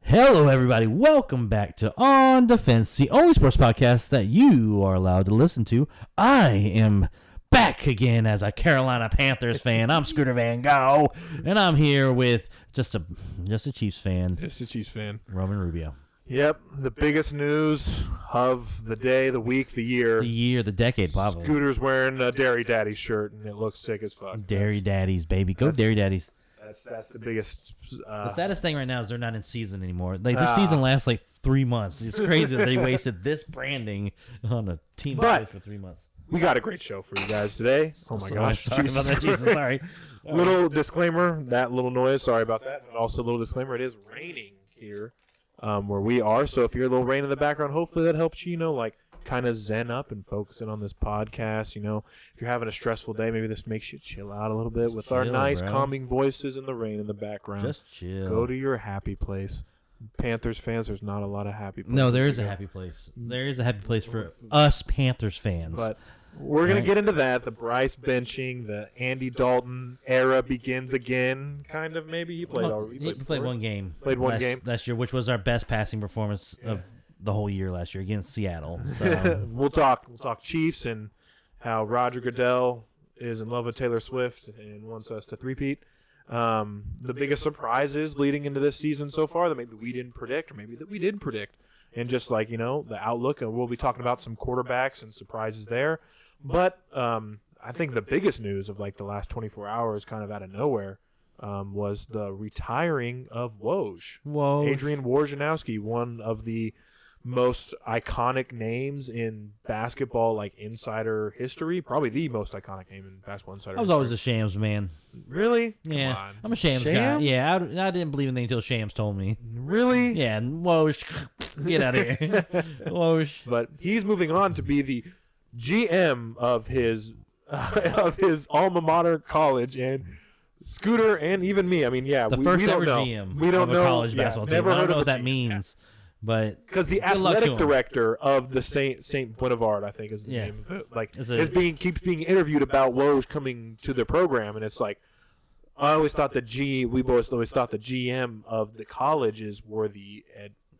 Hello, everybody. Welcome back to On Defense, the only sports podcast that you are allowed to listen to. I am back again as a Carolina Panthers fan. I'm Scooter Van Gogh, and I'm here with just a Chiefs fan. Just a Chiefs fan. Roman Rubio. Yep, the biggest news of the day, the week, the year. The decade, probably. Scooter's wearing a Dairy Daddy shirt, and it looks sick as fuck. Dairy Daddies, baby. Go Dairy Daddies. That's the biggest. The saddest thing right now is they're not in season anymore. Like the season lasts like 3 months. It's crazy that they wasted this branding on a team for 3 months. We got a great show for you guys today. Oh my gosh! Sorry about that, Jesus. Sorry. Little disclaimer, that little noise. Sorry about that. But also a little disclaimer. It is raining here, where we are. So if you're a little rain in the background, hopefully that helps you. Kind of zen up and focus in on this podcast. If you're having a stressful day, maybe this makes you chill out a little bit with our nice, calming voices and the rain in the background. Just chill. Go to your happy place. Panthers fans, there's not a lot of happy places. No, there is a happy place. There is a happy place for us Panthers fans. But we're going to get into that. The Bryce benching, the Andy Dalton era begins again. Kind of, maybe. He played one game. Played one game last year, which was our best passing performance of the whole year last year against Seattle. So we'll talk Chiefs and how Roger Goodell is in love with Taylor Swift and wants us to three-peat. The biggest surprises leading into this season so far that maybe we didn't predict, or maybe that we did predict, and just the outlook. And we'll be talking about some quarterbacks and surprises there. But I think the biggest news of the last 24 hours, kind of out of nowhere, was the retiring of Woj. Adrian Wojnarowski, one of the most iconic names in basketball, insider history. Probably the most iconic name in basketball insider. I was always a Shams man. Really? Yeah, Come on. I'm a Shams guy. Yeah, I didn't believe in anything until Shams told me. Really? Yeah, and Woj, get out of here, Woj. But he's moving on to be the GM of his alma mater college, and Scooter and even me. I mean, the first ever GM. We don't know college basketball team. Never I heard don't know of what that means. But because the athletic director of the Saint Boulevard, I think, is the name of it. Keeps being interviewed about Woj coming to the program, and it's we always thought the GM of the colleges were the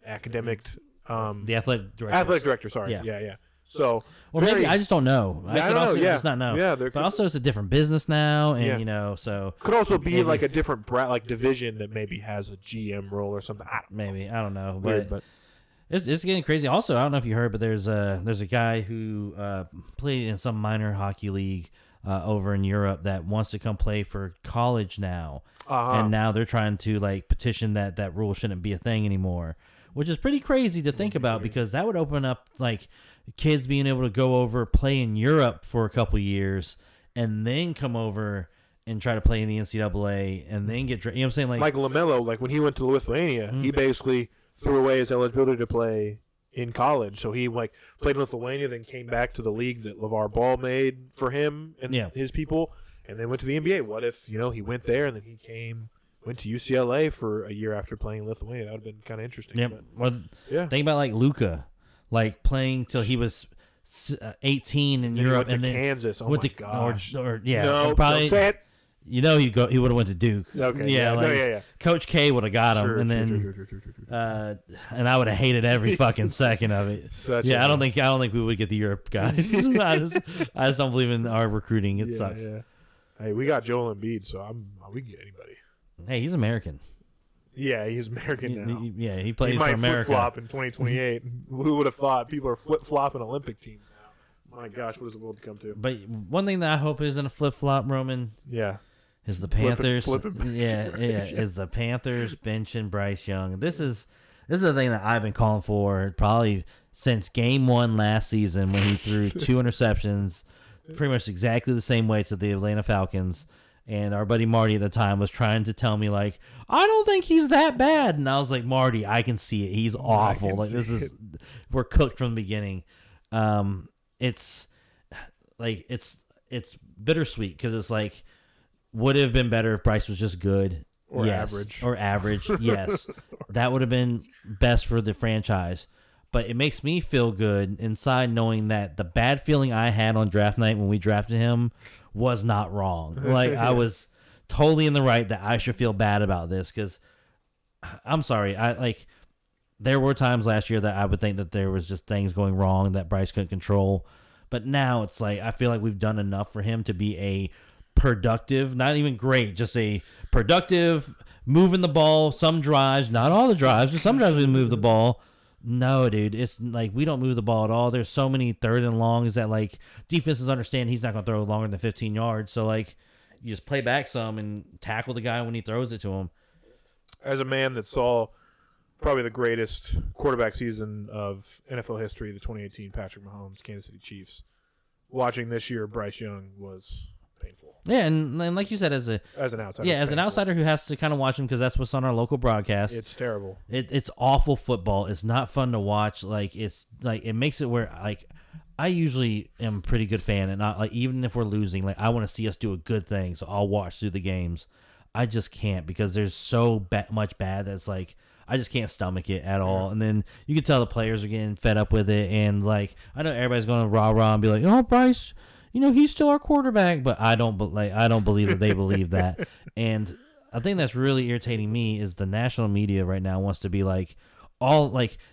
academic, the athletic director. Athletic director, sorry, yeah. So, maybe I just don't know. I could also just not know. Yeah, but also it's a different business now, and so could also be a different division that maybe has a GM role or something. I don't know, Weird, but it's getting crazy. Also, I don't know if you heard, but there's a guy who played in some minor hockey league over in Europe that wants to come play for college now, and now they're trying to petition that rule shouldn't be a thing anymore, which is pretty crazy to think about because that would open up kids being able to go over, play in Europe for a couple years, and then come over and try to play in the NCAA, and then get, you know what I'm saying? Like LaMelo, when he went to Lithuania, he basically threw away his eligibility to play in college. So he played in Lithuania, then came back to the league that LeVar Ball made for him and his people, and then went to the NBA. What if he went there and then he went to UCLA for a year after playing in Lithuania? That would have been kind of interesting. Yeah. Think about Luka. Playing till he was 18 in Europe, and then Kansas. Oh my gosh! Probably. Don't say it. He would have went to Duke. Okay. Coach K would have got him, and and I would have hated every fucking second of it. I don't think we would get the Europe guys. I just don't believe in our recruiting. It sucks. Yeah. Hey, we got Joel Embiid, so we can get anybody. Hey, he's American. Yeah, he's American now. He plays for America. He might flip-flop in 2028. Who would have thought? People are flip-flopping Olympic teams now. My gosh, what does the world come to? But one thing that I hope isn't a flip-flop, Roman. Yeah. Is the Panthers. Flipping is the Panthers benching Bryce Young. This is the thing that I've been calling for probably since game 1 last season when he threw 2 interceptions, pretty much exactly the same way to the Atlanta Falcons. And our buddy Marty at the time was trying to tell me, I don't think he's that bad. And I was like, Marty, I can see it. He's awful. We're cooked from the beginning. It's bittersweet because it's would have been better if Bryce was just good. Or average. Or average, yes. That would have been best for the franchise. But it makes me feel good inside knowing that the bad feeling I had on draft night when we drafted him was not wrong. I was totally in the right that I should feel bad about this because I'm sorry. There were times last year that I would think that there was just things going wrong that Bryce couldn't control. But now it's like I feel like we've done enough for him to be a productive, not even great, just a productive, moving the ball, some drives, not all the drives, but some drives we move the ball. No, dude, it's like we don't move the ball at all. There's so many third and longs that like defenses understand he's not going to throw longer than 15 yards. So like you just play back some and tackle the guy when he throws it to him. As a man that saw probably the greatest quarterback season of NFL history, the 2018 Patrick Mahomes, Kansas City Chiefs. Watching this year, Bryce Young was painful. Yeah, and like you said, as an outsider. Yeah, as an outsider who has to kind of watch him because that's what's on our local broadcast. It's terrible. It's awful football. It's not fun to watch. Like it's like it makes it where like I usually am a pretty good fan, and not like even if we're losing, like I want to see us do a good thing, so I'll watch through the games. I just can't because there's so much bad that's like. I just can't stomach it at all. And then you can tell the players are getting fed up with it. And, like, I know everybody's going to rah-rah and be like, oh, Bryce, he's still our quarterback. But I don't believe that they believe that. And I think that's really irritating me is the national media right now wants to be like,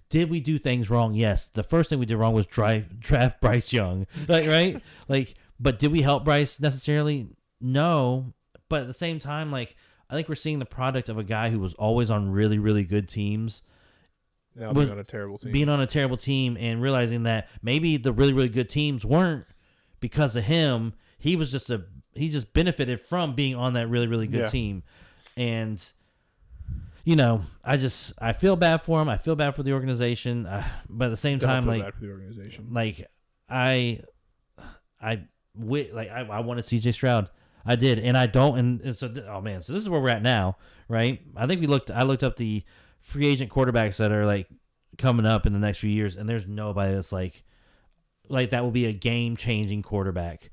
did we do things wrong? Yes. The first thing we did wrong was draft Bryce Young. Like, right? Like, but did we help Bryce necessarily? No. But at the same time, like, I think we're seeing the product of a guy who was always on really, really good teams. Now being on a terrible team. Being on a terrible team and realizing that maybe the really, really good teams weren't because of him. He just benefited from being on that really, really good team. And, I feel bad for him. I feel bad for the organization. But at the same time, bad for the organization. Like, I wanted C.J. Stroud. I did, and I don't, and so so this is where we're at now, right? I think I looked up the free agent quarterbacks that are like coming up in the next few years, and there's nobody that's like that will be a game changing quarterback.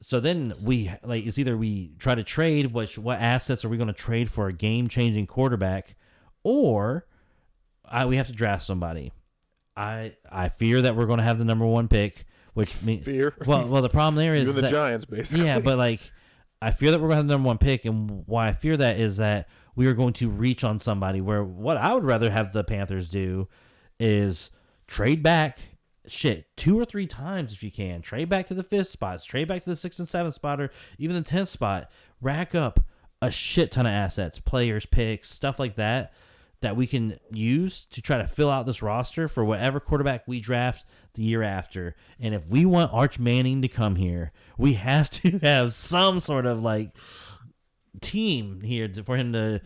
So then it's either we try to trade what assets are we going to trade for a game changing quarterback, or we have to draft somebody. I fear that we're going to have the number 1 pick. Which means fear. Well, the problem there is you're the Giants, basically. Yeah, but like, I fear that we're going to have the number 1 pick, and why I fear that is that we are going to reach on somebody. Where what I would rather have the Panthers do is trade back, 2 or 3 times if you can. Trade back to the 5th spots, trade back to the 6th and 7th spot, or even the 10th spot. Rack up a shit ton of assets, players, picks, stuff like that we can use to try to fill out this roster for whatever quarterback we draft the year after. And if we want Arch Manning to come here, we have to have some sort of like team here for him to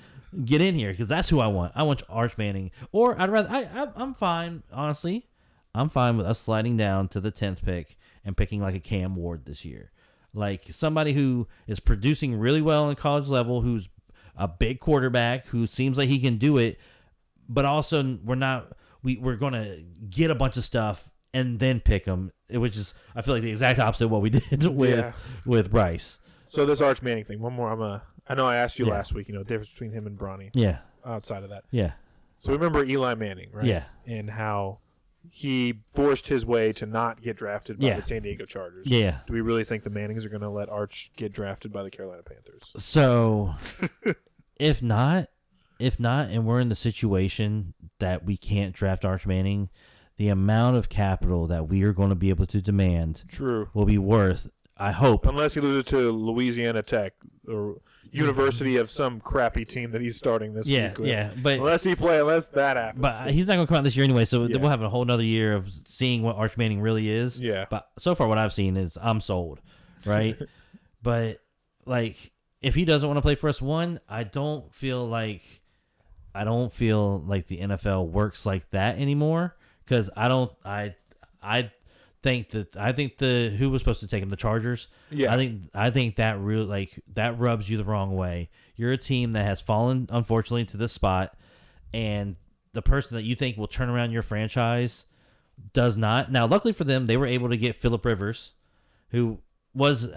get in here, because that's who I want. I want Arch Manning. Or I'd rather I'm fine, honestly. I'm fine with us sliding down to the 10th pick and picking like a Cam Ward this year. Like somebody who is producing really well in college level, who's a big quarterback who seems like he can do it, but also we're going to get a bunch of stuff and then pick him. It was just, I feel like the exact opposite of what we did with Bryce. So this Arch Manning thing, one more. I know I asked you last week, the difference between him and Bronny. Yeah. Outside of that. Yeah. So remember Eli Manning, right? Yeah. And how he forced his way to not get drafted by the San Diego Chargers. Yeah. Do we really think the Mannings are going to let Arch get drafted by the Carolina Panthers? So, if not, and we're in the situation that we can't draft Arch Manning, the amount of capital that we are going to be able to demand will be worth, I hope. Unless he loses to Louisiana Tech or University of some crappy team that he's starting this week with. Yeah, but unless that happens. But he's not going to come out this year anyway, so we'll have a whole other year of seeing what Arch Manning really is. Yeah. But so far what I've seen is I'm sold, right? But, like, if he doesn't want to play for us, I don't feel like the NFL works like that anymore, because I think who was supposed to take him, the Chargers. Yeah, I think that really that rubs you the wrong way. You're a team that has fallen, unfortunately, to this spot, and the person that you think will turn around your franchise does not. Now, luckily for them, they were able to get Phillip Rivers, who was,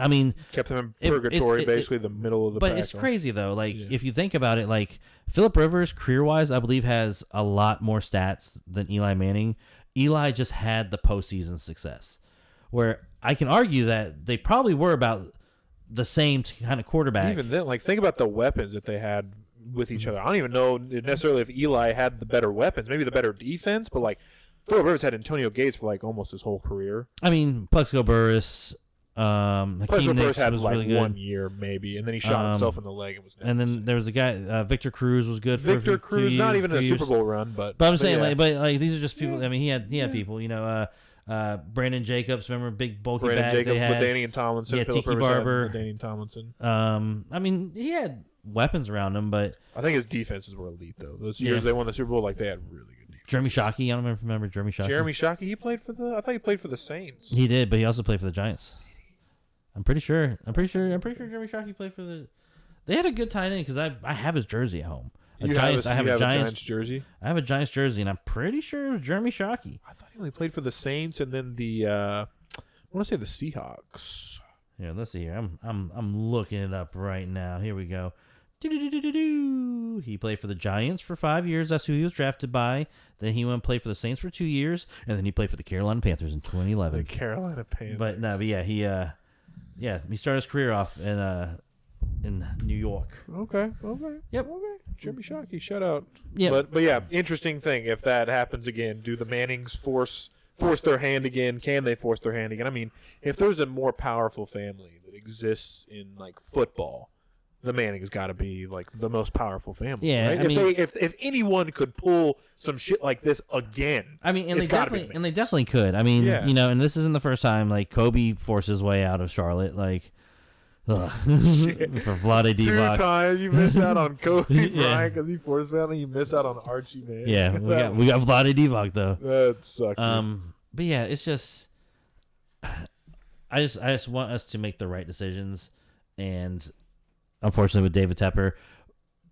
kept them in purgatory, basically the middle of the pack. But it's crazy though. If you think about it, Phillip Rivers, career-wise, I believe has a lot more stats than Eli Manning. Eli just had the postseason success, where I can argue that they probably were about the same kind of quarterback. Even then, think about the weapons that they had with each other. I don't even know necessarily if Eli had the better weapons, maybe the better defense, but like Phillip Rivers had Antonio Gates for like almost his whole career. I mean, Plexico Burress. Plexico Burress had like really 1 year maybe, and then he shot himself in the leg and was. And then there was a guy, Victor Cruz was good. Victor Cruz, not even a Super Bowl run, but I'm saying, like these are just people. I mean, he had people, Brandon Jacobs, remember big bulky Brandon back Jacobs, they had. LaDainian Tomlinson, Yeah, Phillip Tiki Rivers Barber, LaDainian Tomlinson. I mean, he had weapons around him, but I think his defenses were elite though. Those years they won the Super Bowl, like they had really good defense. Jeremy Shockey, I don't remember Jeremy Shockey. Jeremy Shockey, I thought he played for the Saints. He did, but he also played for the Giants. I'm pretty sure Jeremy Shockey played for the. They had a good tight end because I have his jersey at home. I have a Giants jersey. I have a Giants jersey, and I'm pretty sure it was Jeremy Shockey. I thought he only played for the Saints and then the. I want to say the Seahawks. Yeah, let's see here. I'm looking it up right now. Here we go. He played for the Giants for 5 years. That's who he was drafted by. Then he went and played for the Saints for 2 years, and then he played for the Carolina Panthers in 2011. The Carolina Panthers. But yeah, he started his career off in New York. Okay. Yep. Okay. Jeremy Shockey, shout out. Yeah. But yeah, interesting thing. If that happens again, do the Mannings force their hand again? Can they force their hand again? I mean, if there's a more powerful family that exists in like football, the Mannings got to be like the most powerful family. Yeah, right? If anyone could pull some shit like this again, I mean, they definitely could. I mean, and this isn't the first time like Kobe forced his way out of Charlotte, like for Vlade Divac. 2 times you miss out on Kobe Bryant because he forced family. You miss out on Archie, man. Yeah, we got Vlade Divac though. That sucked. But yeah, it's just I just want us to make the right decisions, and unfortunately with David Tepper,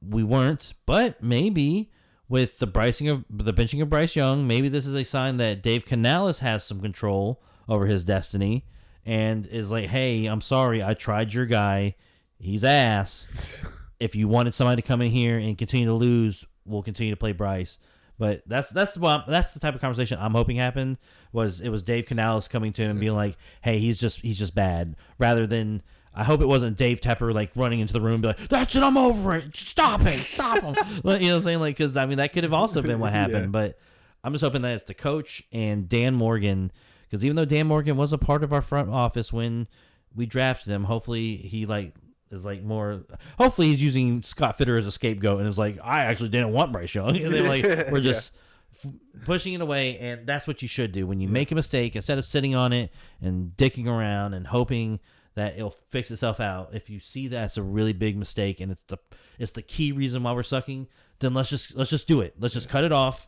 we weren't. But maybe with the benching of Bryce Young, maybe this is a sign that Dave Canales has some control over his destiny and is like, hey, I'm sorry, I tried your guy. He's ass. If you wanted somebody to come in here and continue to lose, we'll continue to play Bryce. But that's the type of conversation I'm hoping happened. It was Dave Canales coming to him and being like, hey, he's just bad, rather than. I hope it wasn't Dave Tepper like running into the room and be like, that's it, I'm over it. Stop him. You know what I'm saying? Like, because I mean, that could have also been what happened. But I'm just hoping that it's the coach and Dan Morgan, because even though Dan Morgan was a part of our front office when we drafted him, hopefully he is more. Hopefully he's using Scott Fitter as a scapegoat and is like, I actually didn't want Bryce Young. And then we're just pushing it away, and that's what you should do when you make a mistake. Instead of sitting on it and dicking around and hoping that it'll fix itself out. If you see that's a really big mistake and it's the key reason why we're sucking, then let's just do it. Let's just cut it off.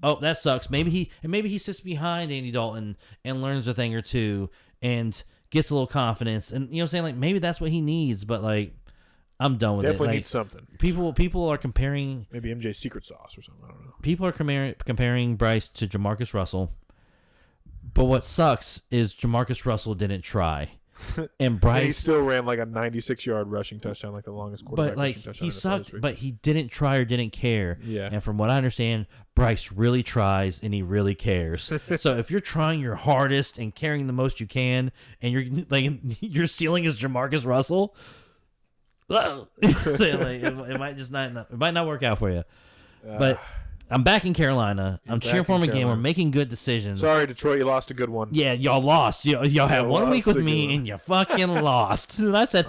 Oh, that sucks. Maybe he sits behind Andy Dalton and learns a thing or two and gets a little confidence. And you know what I'm saying? Like, maybe that's what he needs, but like, I'm done with Definitely it. Needs something. People are comparing, maybe MJ's secret sauce or something. I don't know. People are comparing Bryce to Jamarcus Russell. But what sucks is Jamarcus Russell didn't try. And Bryce, he still ran like a 96-yard rushing touchdown, like the longest quarterback. But like, rushing touchdown he sucked, but he didn't try or didn't care. Yeah. And from what I understand, Bryce really tries and he really cares. So if you're trying your hardest and caring the most you can, and you're like your ceiling is Jamarcus Russell, so, like, it might just not work out for you. But I'm back in Carolina. I'm cheering for him again. We're making good decisions. Sorry, Detroit, you lost a good one. Yeah, y'all lost. Y'all had 1 week with me, and you fucking lost. And I said,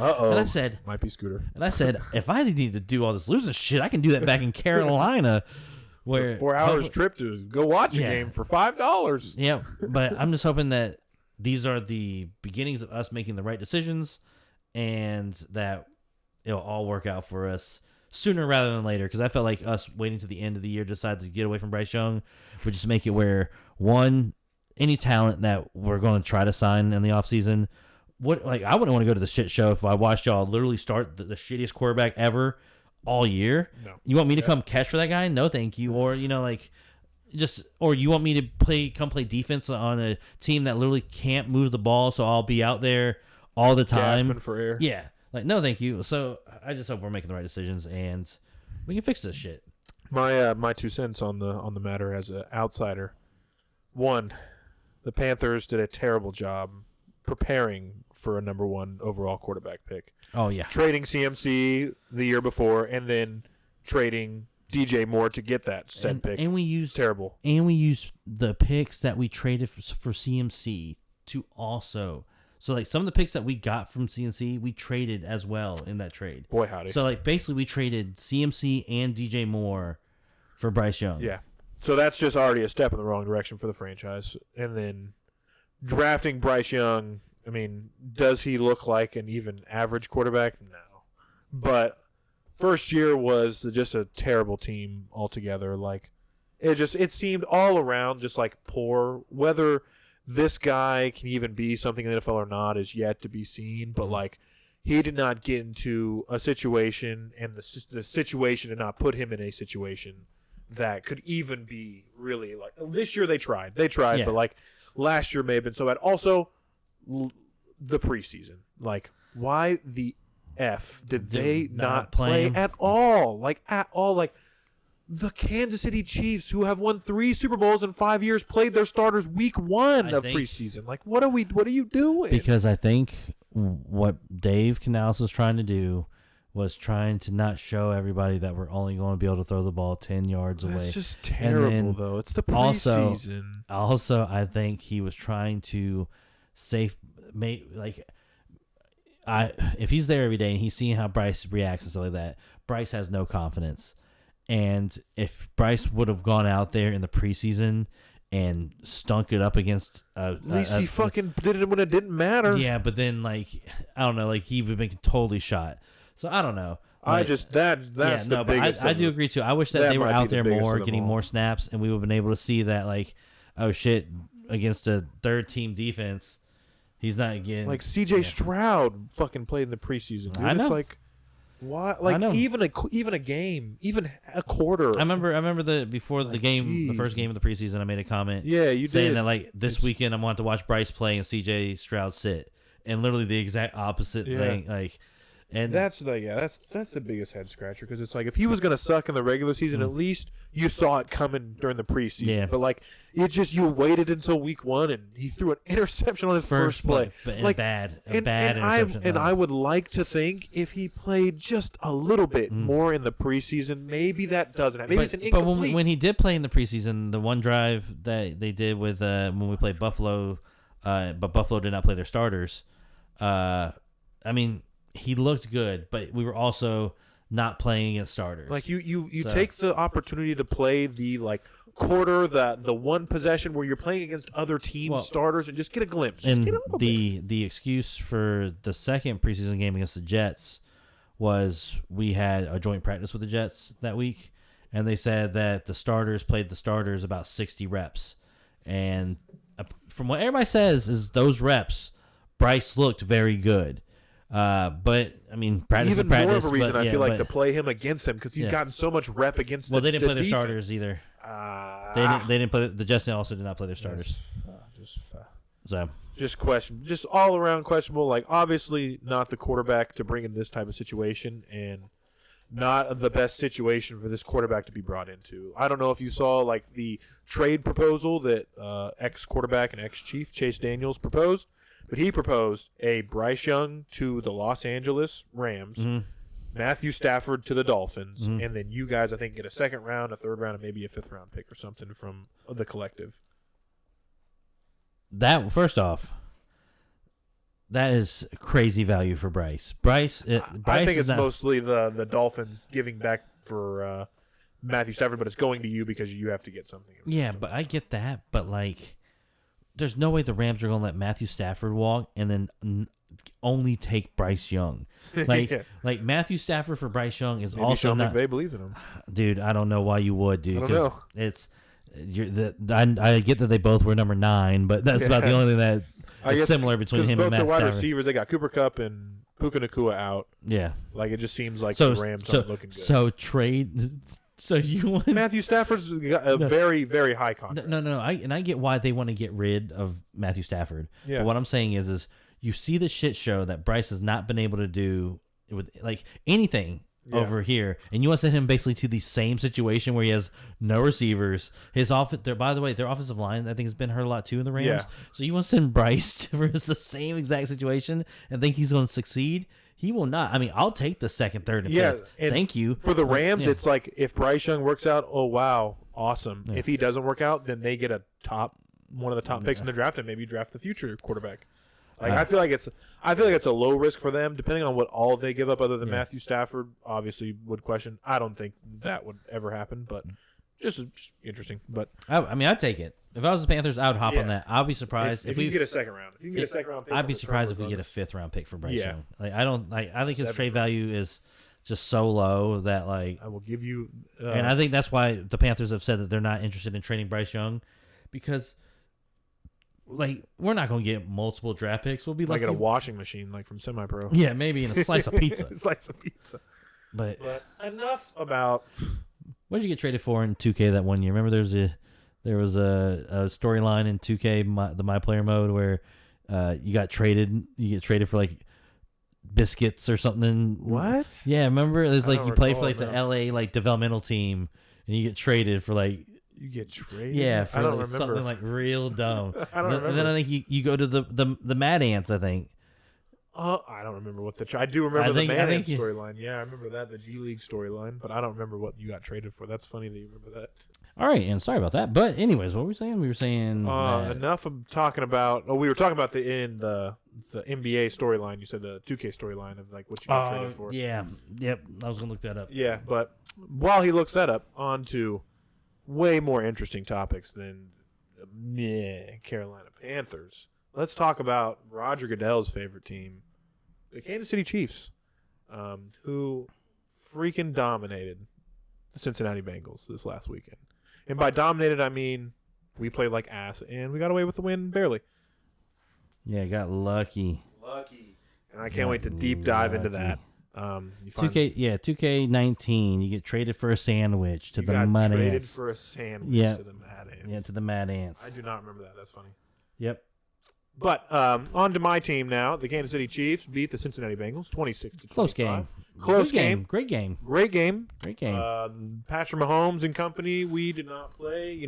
might be Scooter. And I said, if I need to do all this losing shit, I can do that back in Carolina, where 4 hours trip to go watch a game for $5. Yeah, but I'm just hoping that these are the beginnings of us making the right decisions, and that it'll all work out for us sooner rather than later, because I felt like us waiting to the end of the year to decide to get away from Bryce Young would just make it where, one, any talent that we're going to try to sign in the offseason, I wouldn't want to go to the shit show if I watched y'all literally start the shittiest quarterback ever all year. No. You want me to come catch for that guy? No, thank you. Or, or you want me to come play defense on a team that literally can't move the ball, so I'll be out there all the time. Gasping for air. Yeah. Like, no, thank you. So I just hope we're making the right decisions and we can fix this shit. My 2 cents on the matter as an outsider. One, the Panthers did a terrible job preparing for a number 1 overall quarterback pick. Oh, yeah. Trading CMC the year before and then trading DJ Moore to get that said pick. And we used terrible. And we used the picks that we traded for CMC to also. So like some of the picks that we got from CMC, we traded as well in that trade. Boy, howdy. So like basically we traded CMC and DJ Moore for Bryce Young. Yeah. So that's just already a step in the wrong direction for the franchise. And then drafting Bryce Young, I mean, does he look like an even average quarterback? No. But first year was just a terrible team altogether. Like it seemed all around just like poor. Whether this guy can even be something in the NFL or not is yet to be seen. But like he did not get into a situation, and the situation did not put him in a situation that could even be really like this year. They tried, yeah. But like last year may have been so bad. Also, the preseason, like why the F did they not play at all? Like at all, like the Kansas City Chiefs, who have won 3 Super Bowls in 5 years, played their starters week 1 of preseason. Like what are you doing? Because I think what Dave Canales was trying to do was trying to not show everybody that we're only going to be able to throw the ball 10 yards away. It's just terrible, though. It's the preseason. Also, I think he was trying to if he's there every day and he's seeing how Bryce reacts and stuff like that, Bryce has no confidence. And if Bryce would have gone out there in the preseason and stunk it up against at least he fucking did it when it didn't matter. Yeah, but then like I don't know, like he would have been totally shot. So I don't know. Like, that's the biggest. I do agree too. I wish that they were out there more, getting more snaps, and we would have been able to see that like, oh shit, against a third team defense, he's not getting like CJ Stroud fucking played in the preseason. Dude. I know. It's like why? Like even a game, even a quarter. I remember before the game, the first game of the preseason, I made a comment. Yeah, you saying did. That like this weekend I want to watch Bryce play and CJ Stroud sit, and literally the exact opposite thing. Like. And that's the biggest head scratcher, because it's like if he was gonna suck in the regular season, at least you saw it coming during the preseason. Yeah. But like you waited until week 1 and he threw an interception on his first play. Like bad interception. And I would like to think if he played just a little bit more in the preseason, maybe that doesn't happen. Maybe it's an incomplete. But when he did play in the preseason, the one drive that they did with when we played Buffalo, but Buffalo did not play their starters. I mean. He looked good, but we were also not playing against starters. Like you take the opportunity to play the like quarter, the one possession where you're playing against other teams' starters, and just get a glimpse. Just get a little bit. The excuse for the second preseason game against the Jets was we had a joint practice with the Jets that week, and they said that the starters played the starters about 60 reps, and from what everybody says is those reps, Bryce looked very good. But I mean, practice even is practice, more of a reason but, I feel like to play him against him, because he's gotten so much rep against. Well, they didn't play their starters either. They didn't play. The Jets also did not play their starters. Just all around questionable. Like obviously not the quarterback to bring in this type of situation, and not the best situation for this quarterback to be brought into. I don't know if you saw like the trade proposal that ex-quarterback and ex-chief Chase Daniels proposed. But he proposed a Bryce Young to the Los Angeles Rams, Matthew Stafford to the Dolphins, and then you guys, I think, get a second round, a third round, and maybe a fifth round pick or something from the collective. That first off, that is crazy value for Bryce. I think it's mostly the Dolphins giving back for Matthew Stafford, but it's going to you because you have to get something. Yeah, but I get that, but like. There's no way the Rams are going to let Matthew Stafford walk and then only take Bryce Young. Like, like Matthew Stafford for Bryce Young is maybe also Sean not. McVay believes in him, dude. I don't know why you would, dude. I don't know. I get that they both were number 9, but that's about the only thing that is similar between him and Matthew Stafford. Both the wide receivers, they got Cooper Kupp and Puka Nacua out. Yeah, like it just seems like the Rams aren't looking good. So trade. So you want Matthew Stafford's got a very, very high contract. No. I get why they want to get rid of Matthew Stafford. Yeah. But what I'm saying is you see the shit show that Bryce has not been able to do with like anything over here, and you want to send him basically to the same situation where he has no receivers. His by the way, their offensive line I think has been hurt a lot too in the Rams. Yeah. So you want to send Bryce for the same exact situation and think he's going to succeed? He will not. I mean, I'll take the second, third, and fifth. And thank you. For the Rams, it's like if Bryce Young works out, oh wow, awesome. Yeah. If he doesn't work out, then they get one of the top picks in the draft, and maybe draft the future quarterback. Like I feel like it's a low risk for them, depending on what all they give up, other than Matthew Stafford. Obviously, would question. I don't think that would ever happen, but just interesting. But I mean, I'd take it. If I was the Panthers, I would hop on that. I'll be surprised if we get a second round. If you can get a second round pick, I'd be surprised if we get a fifth round pick for Bryce Young. Like I think his trade value is just so low that like I will give you. And I think that's why the Panthers have said that they're not interested in trading Bryce Young, because like we're not going to get multiple draft picks. We'll be like a washing machine, like from Semi-Pro. Yeah, maybe in a slice of pizza. But enough about. What did you get traded for in 2K that one year? Remember, there was a storyline in 2K, the My Player mode, where you get traded for like biscuits or something. What? Yeah, remember? It's like you play for like the LA like developmental team, and you get traded for like. You get traded? Yeah, for like something like real dumb. I don't remember. And then I think you go to the Mad Ants, I think. I don't remember what I do remember the Mad Ants storyline. Yeah, I remember that, the G League storyline, but I don't remember what you got traded for. That's funny that you remember that. All right, and sorry about that. But anyways, what were we saying? We were saying enough of talking about. Oh, we were talking about the NBA storyline. You said the 2K storyline of like what you got traded for. Yeah, yep. I was gonna look that up. Yeah, but while he looks that up, on to way more interesting topics than Carolina Panthers. Let's talk about Roger Goodell's favorite team, the Kansas City Chiefs, who freaking dominated the Cincinnati Bengals this last weekend. And by dominated, I mean we played like ass, and we got away with the win barely. Yeah, got lucky. And I can't wait to deep dive into that. 2K19. You get traded for a sandwich to the Mad Ants. Traded for a sandwich to the Mad Ants. Yeah, to the Mad Ants. I do not remember that. That's funny. Yep. But on to my team now. The Kansas City Chiefs beat the Cincinnati Bengals 26-25. Close game. Great game. Patrick Mahomes and company, we did not play,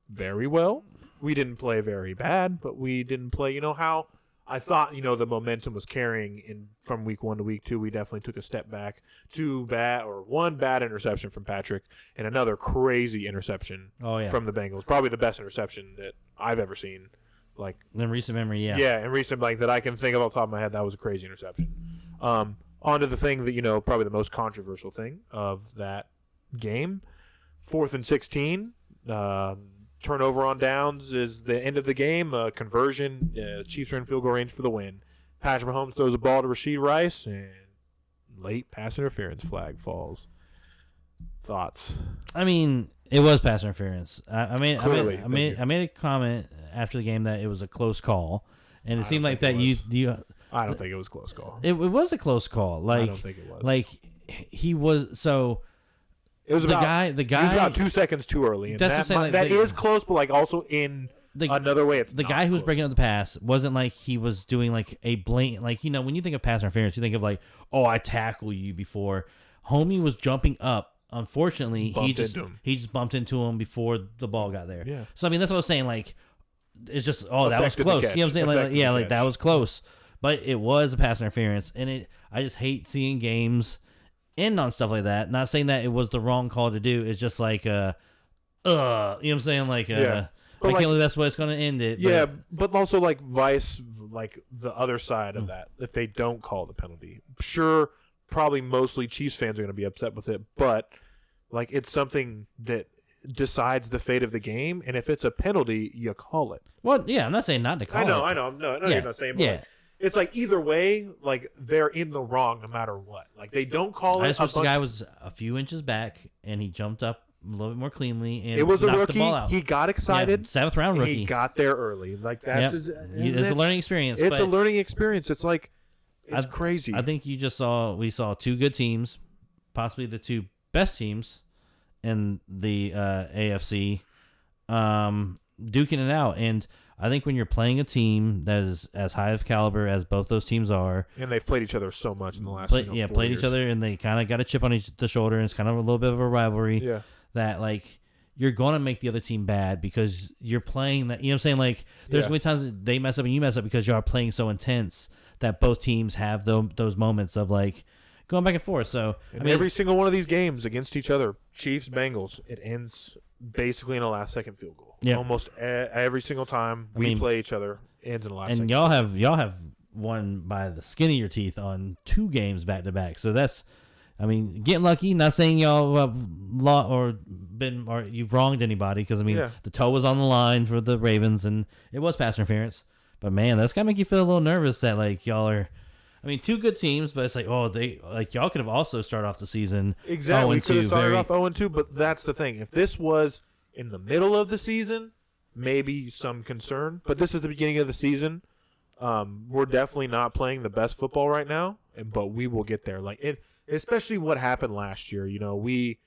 very well. We didn't play very bad, but we didn't play, how I thought, the momentum was carrying from week 1 to week 2. We definitely took a step back. One bad interception from Patrick and another crazy interception from the Bengals. Probably the best interception that I've ever seen. Like in recent memory, yeah. Yeah, in recent that I can think of off the top of my head, that was a crazy interception. On to the thing that, probably the most controversial thing of that game. 4th and 16. Turnover on downs is the end of the game. Conversion. Chiefs are in field goal range for the win. Patrick Mahomes throws a ball to Rashee Rice, and late pass interference flag falls. Thoughts? I mean, it was pass interference. I made a comment after the game that it was a close call, and it seemed like that you. I don't think it was a close call. It was a close call. Like, I don't think it was. Like he was so. It was the guy. He was about 2 seconds too early. And that is close, but like also in another way, it's the guy who was breaking up the pass wasn't like he was doing like a blatant when you think of pass interference, you think of like, oh, I tackle you before. Homie was jumping up. Unfortunately, he just bumped into him before the ball got there. Yeah. So I mean, that's what I was saying. Like, it's just that was close. You know what I'm saying? Like that was close, but it was a pass interference, and I just hate seeing games end on stuff like that. Not saying that it was the wrong call to do. It's just like you know what I'm saying? Like I can't believe that's what it's going to end it. Yeah, but also like the other side of that, if they don't call the penalty, sure, probably mostly Chiefs fans are going to be upset with it, but like it's something that decides the fate of the game, and if it's a penalty, you call it. Well, yeah, I'm not saying not to call it. I know. No, you're not saying. But like, it's like either way, like they're in the wrong no matter what. Like they don't call it. I just wish the guy was a few inches back and he jumped up a little bit more cleanly and it was a knocked rookie. The ball out. He got excited. 7th round rookie. He got there early. Like that's it's a learning experience. It's a learning experience. It's like it's crazy. I think we saw 2 good teams, possibly the 2 best teams in the AFC. duking it out. And I think when you're playing a team that is as high of caliber as both those teams are, and they've played each other so much in the last 4 played years. each other, and they kind of got a chip on the shoulder, and it's kind of a little bit of a rivalry. Yeah, that like you're going to make the other team bad because you're playing that. You know what I'm saying? Like there's many times that they mess up and you mess up because you are playing so intense that both teams have those moments of like going back and forth. So every single one of these games against each other, Chiefs, Bengals, it ends basically in a last-second field goal. Yeah. Almost every single time we play each other ends in a last-second. And y'all have won by the skin of your teeth on 2 games back to back. So that's, I mean, getting lucky. Not saying y'all have you've wronged anybody because the toe was on the line for the Ravens and it was pass interference. But man, that's gotta make you feel a little nervous that like y'all are. I mean, 2 good teams, but it's like, y'all could have also started off the season. Exactly, we could have started off 0-2, but that's the thing. If this was in the middle of the season, maybe some concern. But this is the beginning of the season. We're definitely not playing the best football right now, but we will get there. Especially what happened last year. You know, we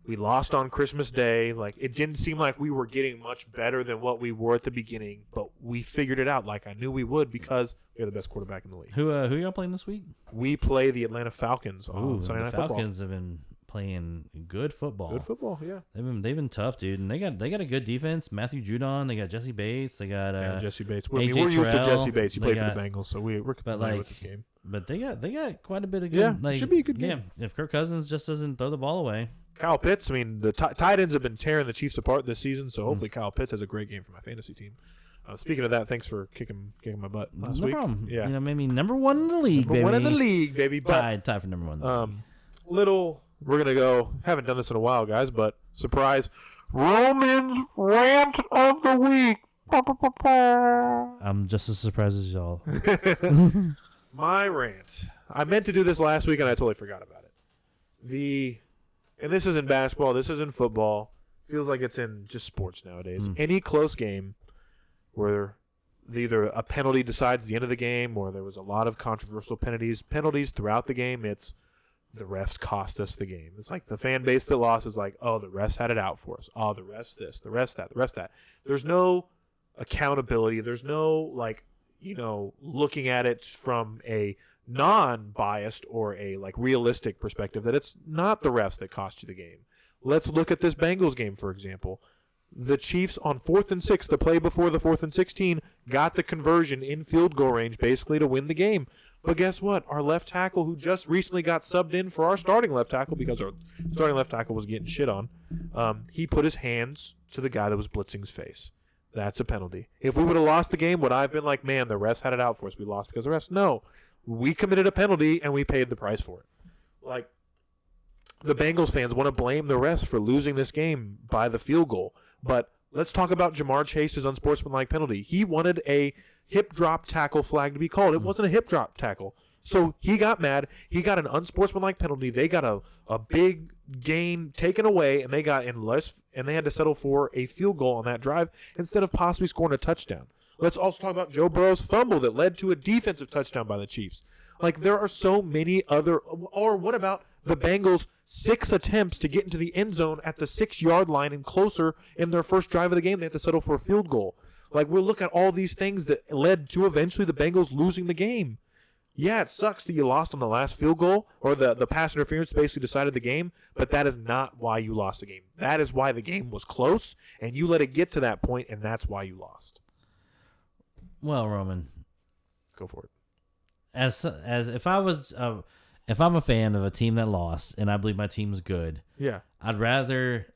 lost on Christmas Day. Like, it didn't seem like we were getting much better than what we were at the beginning, but we figured it out like I knew we would because we have the best quarterback in the league. Who y'all playing this week? We play the Atlanta Falcons on Sunday Night Football. The Falcons have been playing good football. Good football, yeah. They've been tough, dude, and they got a good defense. Matthew Judon, they got Jesse Bates, they got Jesse Bates. we're used to Jesse Bates. He played for the Bengals, so we're familiar with this game. But they got quite a bit of good. Yeah, should be a good game. Yeah, if Kirk Cousins just doesn't throw the ball away. Kyle Pitts, I mean, the tight ends have been tearing the Chiefs apart this season, so hopefully Kyle Pitts has a great game for my fantasy team. Speaking of that, thanks for kicking my butt last week. No problem. Yeah, maybe number 1 in the league, baby. Number 1 in the league, baby. Tied for number 1. We're gonna go. Haven't done this in a while, guys, but surprise, Roman's rant of the week. I'm just as surprised as y'all. My rant. I meant to do this last week and I totally forgot about it. And this isn't basketball, this isn't football. Feels like it's in just sports nowadays. Any close game where either a penalty decides the end of the game or there was a lot of controversial penalties throughout the game, it's the refs cost us the game. It's like the fan base that lost is like, oh, the refs had it out for us. Oh, the refs this, the refs that, the refs that. There's no accountability. There's no, looking at it from a non-biased or a realistic perspective that it's not the refs that cost you the game. Let's look at this Bengals game, for example. The Chiefs on 4th and 6, the play before the 4th and 16, got the conversion in field goal range basically to win the game. But guess what? Our left tackle, who just recently got subbed in for our starting left tackle because our starting left tackle was getting shit on, he put his hands to the guy that was blitzing's face. That's a penalty. If we would have lost the game, would I have been like, man, the refs had it out for us. We lost because of the refs? No. We committed a penalty, and we paid the price for it. The Bengals fans want to blame the refs for losing this game by the field goal. But let's talk about Jamar Chase's unsportsmanlike penalty. He wanted a hip drop tackle flag to be called. It wasn't a hip drop tackle. So he got mad. He got an unsportsmanlike penalty. They got a big gain taken away, and they had to settle for a field goal on that drive instead of possibly scoring a touchdown. Let's also talk about Joe Burrow's fumble that led to a defensive touchdown by the Chiefs. There are so many other. Or what about the Bengals' 6 attempts to get into the end zone at the 6-yard line and closer in their first drive of the game? They had to settle for a field goal. We'll look at all these things that led to eventually the Bengals losing the game. Yeah, it sucks that you lost on the last field goal or the pass interference basically decided the game, but that is not why you lost the game. That is why the game was close, and you let it get to that point, and that's why you lost. Well, Roman, go for it. As if I'm a fan of a team that lost and I believe my team's good, yeah, I'd rather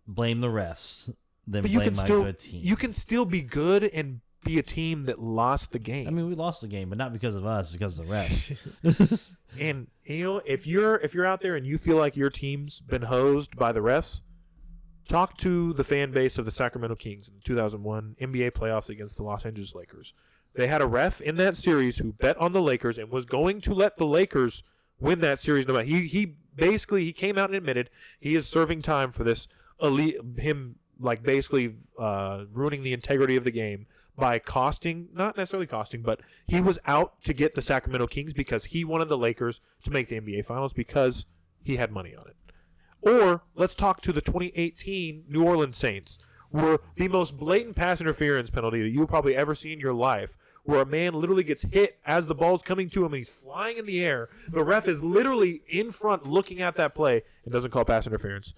blame the refs than blame my good team. You can still be good and be a team that lost the game. I mean, we lost the game, but not because of us, because of the refs. And if you're out there and you feel like your team's been hosed by the refs, talk to the fan base of the Sacramento Kings in the 2001 NBA playoffs against the Los Angeles Lakers. They had a ref in that series who bet on the Lakers and was going to let the Lakers win that series. No matter. He came out and admitted he is serving time for this basically ruining the integrity of the game by not necessarily costing, but he was out to get the Sacramento Kings because he wanted the Lakers to make the NBA Finals because he had money on it. Or let's talk to the 2018 New Orleans Saints, were the most blatant pass interference penalty that you'll probably ever see in your life, where a man literally gets hit as the ball's coming to him and he's flying in the air. The ref is literally in front looking at that play and doesn't call pass interference.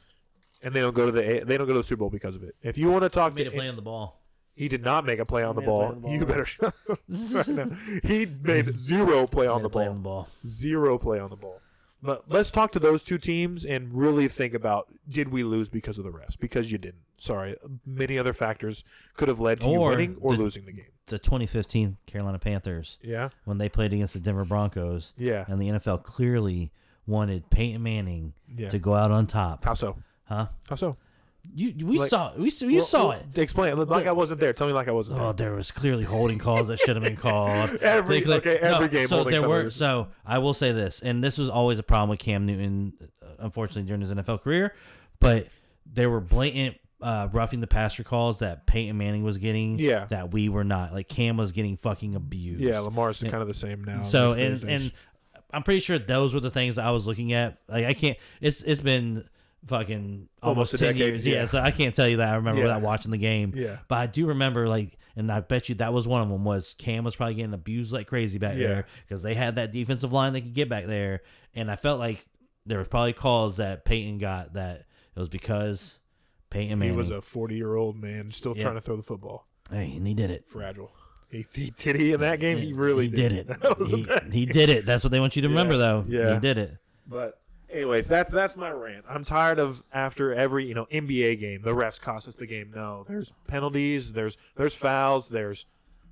And they don't go to the Super Bowl because of it. If you want to talk to play on the ball. He did not make a play on the ball. You better shut up right now. He made zero play on the ball. Zero play on the ball. But let's talk to those two teams and really think about, did we lose because of the refs? Because you didn't. Sorry. Many other factors could have led to you winning or losing the game. The 2015 Carolina Panthers. Yeah. When they played against the Denver Broncos. Yeah. And the NFL clearly wanted Peyton Manning to go out on top. How so? Huh? How so? We saw it. Explain it. Like I wasn't there. Tell me like I wasn't there. Oh, there was clearly holding calls that should have been called. every game. So there were. So I will say this, and this was always a problem with Cam Newton, unfortunately during his NFL career, but there were blatant roughing the passer calls that Peyton Manning was getting. Yeah. That we were not. Like Cam was getting fucking abused. Yeah, Lamar's kind of the same now. So and I'm pretty sure those were the things that I was looking at. Like I can't. It's been fucking almost 10 years. Yeah, so I can't tell you that I remember without watching the game. Yeah. But I do remember, like, and I bet you that was one of them, was Cam was probably getting abused like crazy back there because they had that defensive line they could get back there. And I felt like there was probably calls that Peyton got that it was because Peyton Manning. He was a 40-year-old man still trying to throw the football. Hey, and he did it. Fragile. He did he in that game? He really did it. He did it. That's what they want you to remember, though. Yeah. He did it. But anyways, that's my rant. I'm tired of after every NBA game, the refs cost us the game. No, there's penalties, there's fouls, there's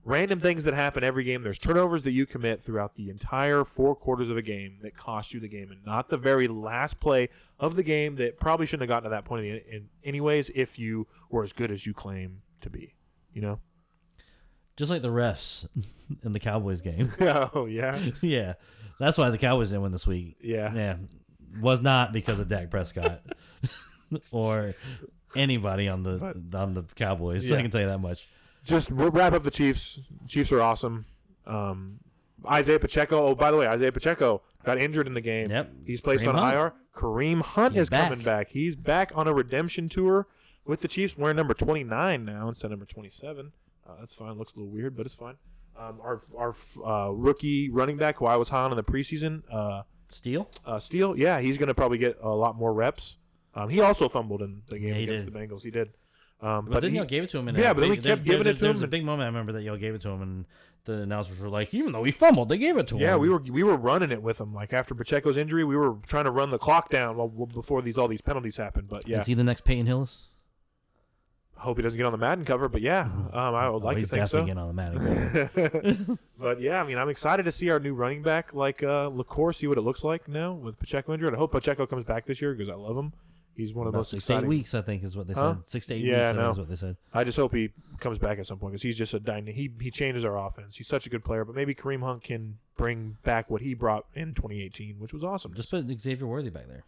random things that happen every game. There's turnovers that you commit throughout the entire 4 quarters of a game that cost you the game, and not the very last play of the game that probably shouldn't have gotten to that point in anyways if you were as good as you claim to be. Just like the refs in the Cowboys game. Oh yeah, yeah. That's why the Cowboys didn't win this week. Yeah. Was not because of Dak Prescott or anybody on the Cowboys. I can tell you that much. Just wrap up the Chiefs. Chiefs are awesome. Isaiah Pacheco. Oh, by the way, Isaiah Pacheco got injured in the game. Yep. He's placed on IR. Kareem Hunt is coming back. He's back on a redemption tour with the Chiefs, wearing number 29 now instead of number 27. That's fine. Looks a little weird, but it's fine. Our rookie running back, who I was high on in the preseason, Steele? Steele, yeah, he's going to probably get a lot more reps. He also fumbled in the game against the Bengals. He did. But then y'all gave it to him. But then we kept giving it to him. There was a big moment I remember that y'all gave it to him, and the announcers were like, even though he fumbled, they gave it to him. Yeah, we were running it with him. Like after Pacheco's injury, we were trying to run the clock down before all these penalties happened. But yeah, is he the next Peyton Hillis? Hope he doesn't get on the Madden cover, but yeah, I would like to think so. He's definitely getting on the Madden cover. But yeah, I mean, I'm excited to see our new running back, like LaCour, see what it looks like now with Pacheco injured. I hope Pacheco comes back this year because I love him. He's one of the most 6 exciting. 8 weeks, I think, is what they said. 6 to 8 weeks, I think is what they said. I just hope he comes back at some point because he's just a dynamic. He changes our offense. He's such a good player, but maybe Kareem Hunt can bring back what he brought in 2018, which was awesome. Just put Xavier Worthy back there.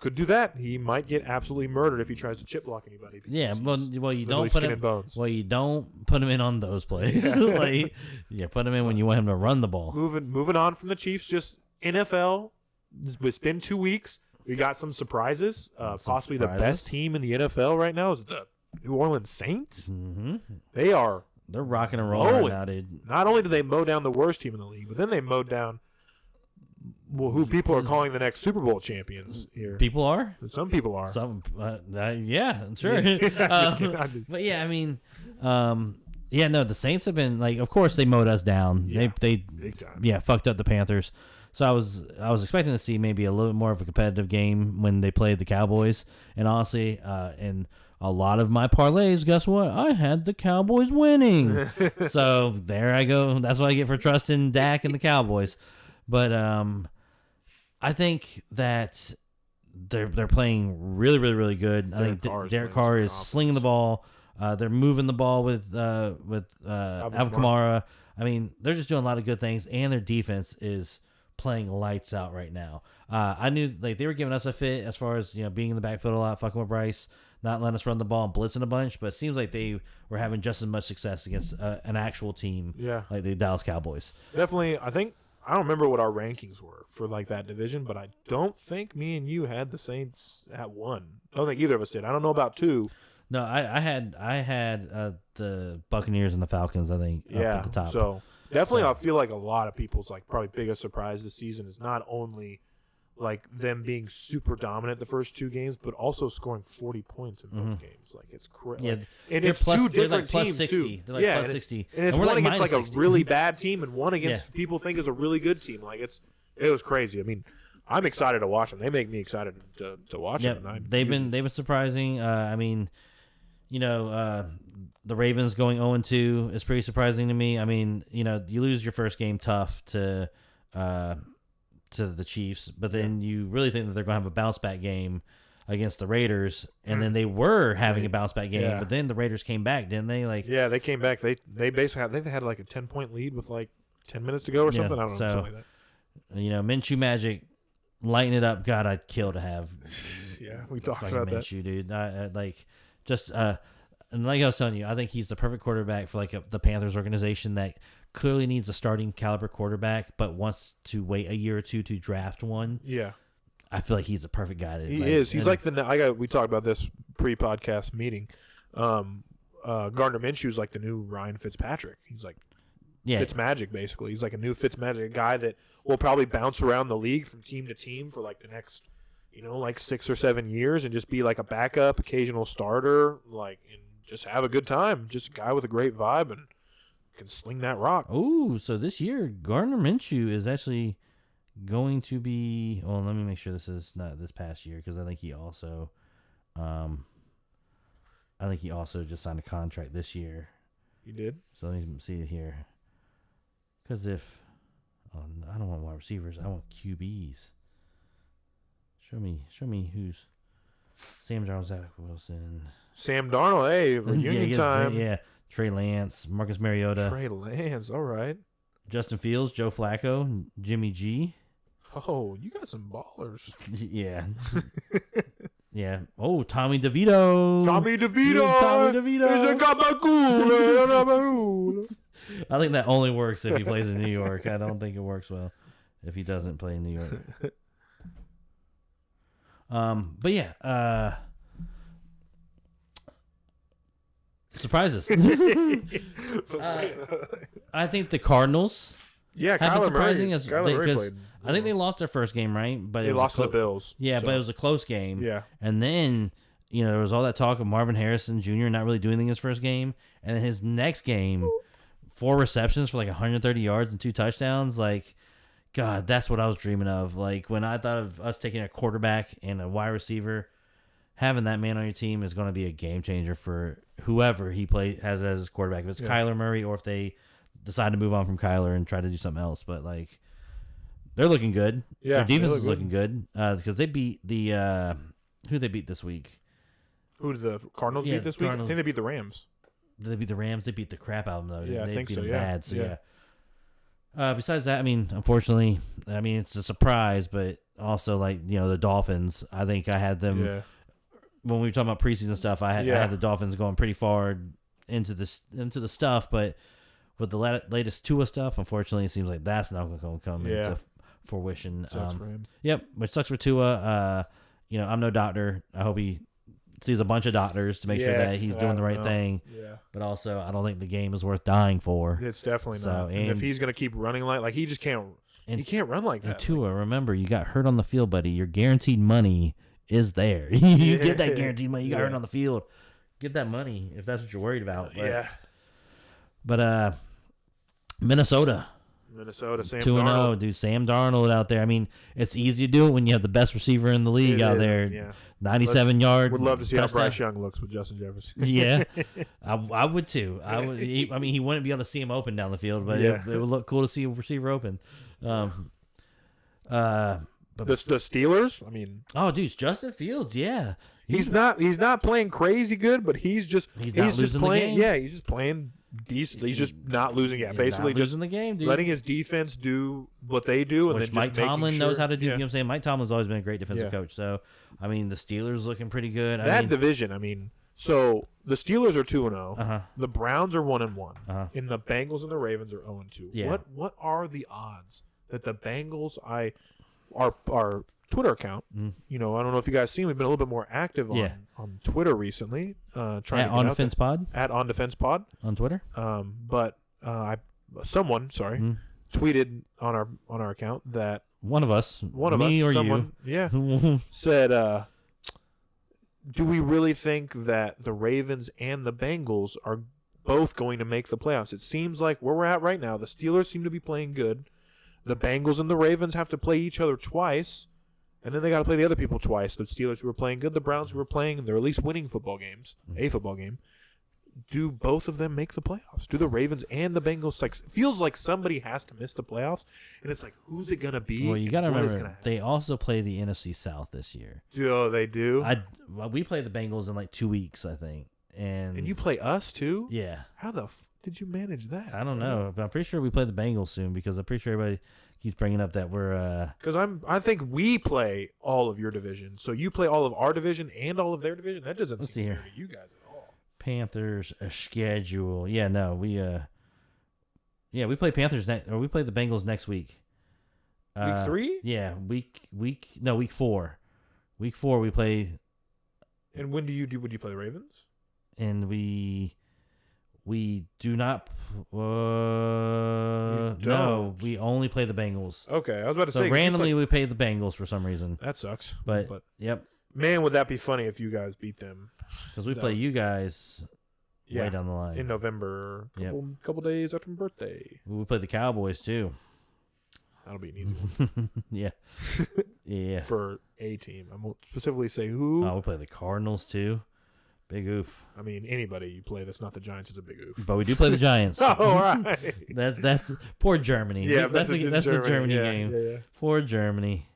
Could do that. He might get absolutely murdered if he tries to chip block anybody. Yeah, well, you don't put him. Well, you don't put him in on those plays. Put him in when you want him to run the ball. Moving on from the Chiefs, just NFL. It's been 2 weeks. We got some surprises. Possibly the best team in the NFL right now is the New Orleans Saints. Mm-hmm. They're rocking and rolling right now, dude. Not only do they mow down the worst team in the league, but then they mowed down who people are calling the next Super Bowl champions here. People are? Some people are. Some, yeah, sure. But yeah, I mean, the Saints have been like, of course they mowed us down. Yeah, they big time. Fucked up the Panthers. So I was expecting to see maybe a little bit more of a competitive game when they played the Cowboys. And honestly, in a lot of my parlays, guess what? I had the Cowboys winning. So there I go. That's what I get for trusting Dak and the Cowboys. But I think that they're playing really, really, really good. I think Derek Carr is slinging the ball. They're moving the ball with Alvin Kamara. I mean, they're just doing a lot of good things, and their defense is playing lights out right now. I knew they were giving us a fit as far as being in the backfield a lot, fucking with Bryce, not letting us run the ball and blitzing a bunch. But it seems like they were having just as much success against an actual team, like the Dallas Cowboys. Definitely, I don't remember what our rankings were for like that division, but I don't think me and you had the Saints at 1. I don't think either of us did. I don't know about 2. No, I had the Buccaneers and the Falcons, I think, up at the top. So definitely, I feel like a lot of people's like probably biggest surprise this season is not only like them being super dominant the first two games, but also scoring 40 points in both games. Like it's crazy. Yeah, and it's two different plus teams 60. too. They're like plus 60, and it's one like against like 60. a really bad team, and one against people think is a really good team. Like it was crazy. I mean, I'm excited to watch them. They make me excited to watch them. They've been surprising. I mean, the Ravens going 0-2 is pretty surprising to me. I mean, you lose your first game tough to the Chiefs, but then you really think that they're going to have a bounce back game against the Raiders, and then they were having a bounce back game, but then the Raiders came back, didn't they? They came back. They basically had like a 10-point lead with like 10 minutes to go or something. I don't know, something like that. Minshew magic, lighten it up. God, I'd kill to have. Yeah, we talked about Minshew, dude. And like I was telling you, I think he's the perfect quarterback for like the Panthers organization that clearly needs a starting caliber quarterback, but wants to wait a year or two to draft one. Yeah, I feel like he's the perfect guy. He is. He's like we talked about this pre-podcast meeting. Gardner Minshew's like the new Ryan Fitzpatrick. He's like Fitzmagic, basically. He's like a new Fitzmagic, a guy that will probably bounce around the league from team to team for like the next, like 6 or 7 years and just be like a backup, occasional starter, and just have a good time. Just a guy with a great vibe and can sling that rock. Oh, so this year Gardner Minshew is actually going to be. Well, let me make sure this is not this past year because I think he also just signed a contract this year. He did. So let me see it here. Because I don't want wide receivers, I want QBs. Show me who's Sam Darnold, Zach Wilson. Sam Darnold, hey, reunion time. Yeah, Trey Lance, Marcus Mariota. Trey Lance, all right. Justin Fields, Joe Flacco, Jimmy G. Oh, you got some ballers. Yeah. Yeah. Oh, Tommy DeVito. Tommy DeVito. I think that only works if he plays in New York. I don't think it works well if he doesn't play in New York. But yeah, surprises. I think the Cardinals. Yeah, have been surprising because I think they lost their first game, right? But they lost to the Bills. Yeah, but it was a close game. Yeah, and then there was all that talk of Marvin Harrison Jr. not really doing anything his first game, and then his next game, 4 receptions for like 130 yards and 2 touchdowns. Like, God, that's what I was dreaming of. Like when I thought of us taking a quarterback and a wide receiver, having that man on your team is going to be a game changer for whoever he has as his quarterback. If it's Kyler Murray or if they decide to move on from Kyler and try to do something else, but like they're looking good. Yeah, their defense is looking good because they beat the who they beat this week. Who did the Cardinals beat this week? I think they beat the Rams. Did they beat the Rams? They beat the crap out of them though. Yeah, they I think beat so. them Yeah, bad. So besides that, I mean, unfortunately, it's a surprise, but also like the Dolphins. I think I had them. Yeah. When we were talking about preseason stuff, I had the Dolphins going pretty far into the stuff, but with the latest Tua stuff, unfortunately, it seems like that's not going to come into fruition. Sucks for him. Yep, which sucks for Tua. I'm no doctor. I hope he sees a bunch of doctors to make sure that he's doing the right thing. Yeah. But also, I don't think the game is worth dying for. It's definitely not. And if he's going to keep running like he just can't. He can't run like that. And Tua, remember, you got hurt on the field, buddy. Your guaranteed money is there. You get that guaranteed money. You got hurt on the field. Get that money if that's what you're worried about. But Minnesota, Sam 2-0, dude. Sam Darnold out there. I mean, it's easy to do it when you have the best receiver in the league out there. Yeah. 97 yard. Would love to see touchdown. how Bryce Young looks with Justin Jefferson. Yeah, I would too. I would. He wouldn't be able to see him open down the field, but it would look cool to see a receiver open. But the Steelers. I mean, dude, Justin Fields. Yeah, he's not playing crazy good, but he's just playing. The game. Yeah, he's just playing decent. He's just not losing. Yeah, basically just losing the game, dude. Letting his defense do what they do, and which then Mike Tomlin knows how to do. Yeah. You know what I'm saying? Mike Tomlin's always been a great defensive coach. So, I mean, the Steelers looking pretty good. Division. I mean, so the Steelers are 2-0. Uh-huh. The Browns are 1-1. Uh-huh. And the Bengals and the Ravens are 0-2. Yeah. What are the odds that the Bengals are Twitter account. You know, I don't know if you guys seen. We've been a little bit more active on Twitter recently. Trying to On Defense Pod at On Defense Pod on Twitter. But someone tweeted on our account that one of us, me or someone, said, "Do we really think that the Ravens and the Bengals are both going to make the playoffs? It seems like where we're at right now, the Steelers seem to be playing good. The Bengals and the Ravens have to play each other twice, and then they got to play the other people twice. The Steelers who were playing good, the Browns who were playing, and they're at least winning football games, a football game. Do both of them make the playoffs? Do the Ravens and the Bengals? Like, feels like somebody has to miss the playoffs, and it's like, who's it gonna be? Well, you got to remember they also play the NFC South this year. Oh, they do. We play the Bengals in like 2 weeks, I think, and you play us too. Yeah. How the did you manage that? I don't know, but I'm pretty sure we play the Bengals soon because I'm pretty sure everybody keeps bringing up that we're. Because I think we play all of your division, so you play all of our division and all of their division. That doesn't seem fair to you guys at all. Panthers schedule. Yeah, no, we play Panthers we play the Bengals next week. Week 3? Yeah, week 4. Week 4 we play. And when would you play the Ravens? And we do not. No, we only play the Bengals. Okay, I was about to say. So randomly we play the Bengals for some reason. That sucks. But yep. Man, would that be funny if you guys beat them? Because we play you guys way down the line. In November, couple days after my birthday. We play the Cowboys, too. That'll be an easy one. Yeah. Yeah. For a team. I won't specifically say who. Oh, we play the Cardinals, too. Big oof. I mean, anybody you play that's not the Giants is a big oof. But we do play the Giants. Oh, all right. That's poor Germany. Yeah, that's the Germany game. Yeah. Poor Germany.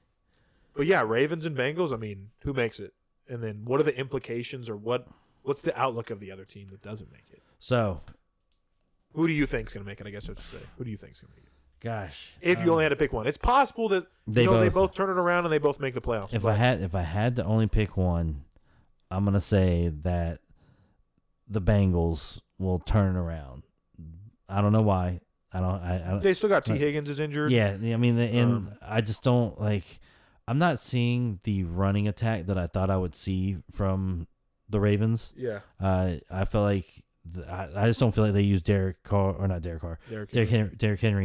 But yeah, Ravens and Bengals, I mean, who makes it? And then what are the implications or what's the outlook of the other team that doesn't make it? So, who do you think's going to make it? I guess I should say. Who do you think's going to make it? Gosh. If you only had to pick one. It's possible that they both turn it around and they both make the playoffs. If I had to only pick one, I'm going to say that the Bengals will turn it around. I don't know why. I don't. They still got T. Higgins is injured. Yeah, I mean, I just don't like. I'm not seeing the running attack that I thought I would see from the Ravens. Yeah. I feel like I just don't feel like they use Derek Henry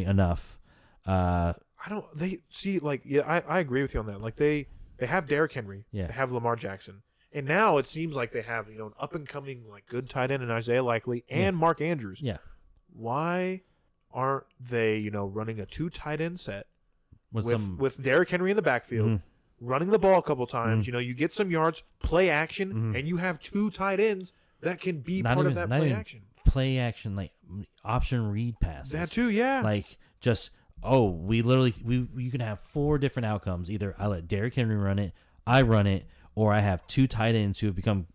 enough. I agree with you on that. Like they have Derrick Henry. Yeah. They have Lamar Jackson. And now it seems like they have, an up and coming like good tight end in Isaiah Likely and Mark Andrews. Yeah. Why aren't they, running a 2 tight end set with Derrick Henry in the backfield, running the ball a couple times, you get some yards, play action, and you have 2 tight ends that can be part of that play action. Play action, like option read passes. That too, yeah. Like just you can have 4 different outcomes. Either I let Derrick Henry run it, I run it, or I have 2 tight ends who have become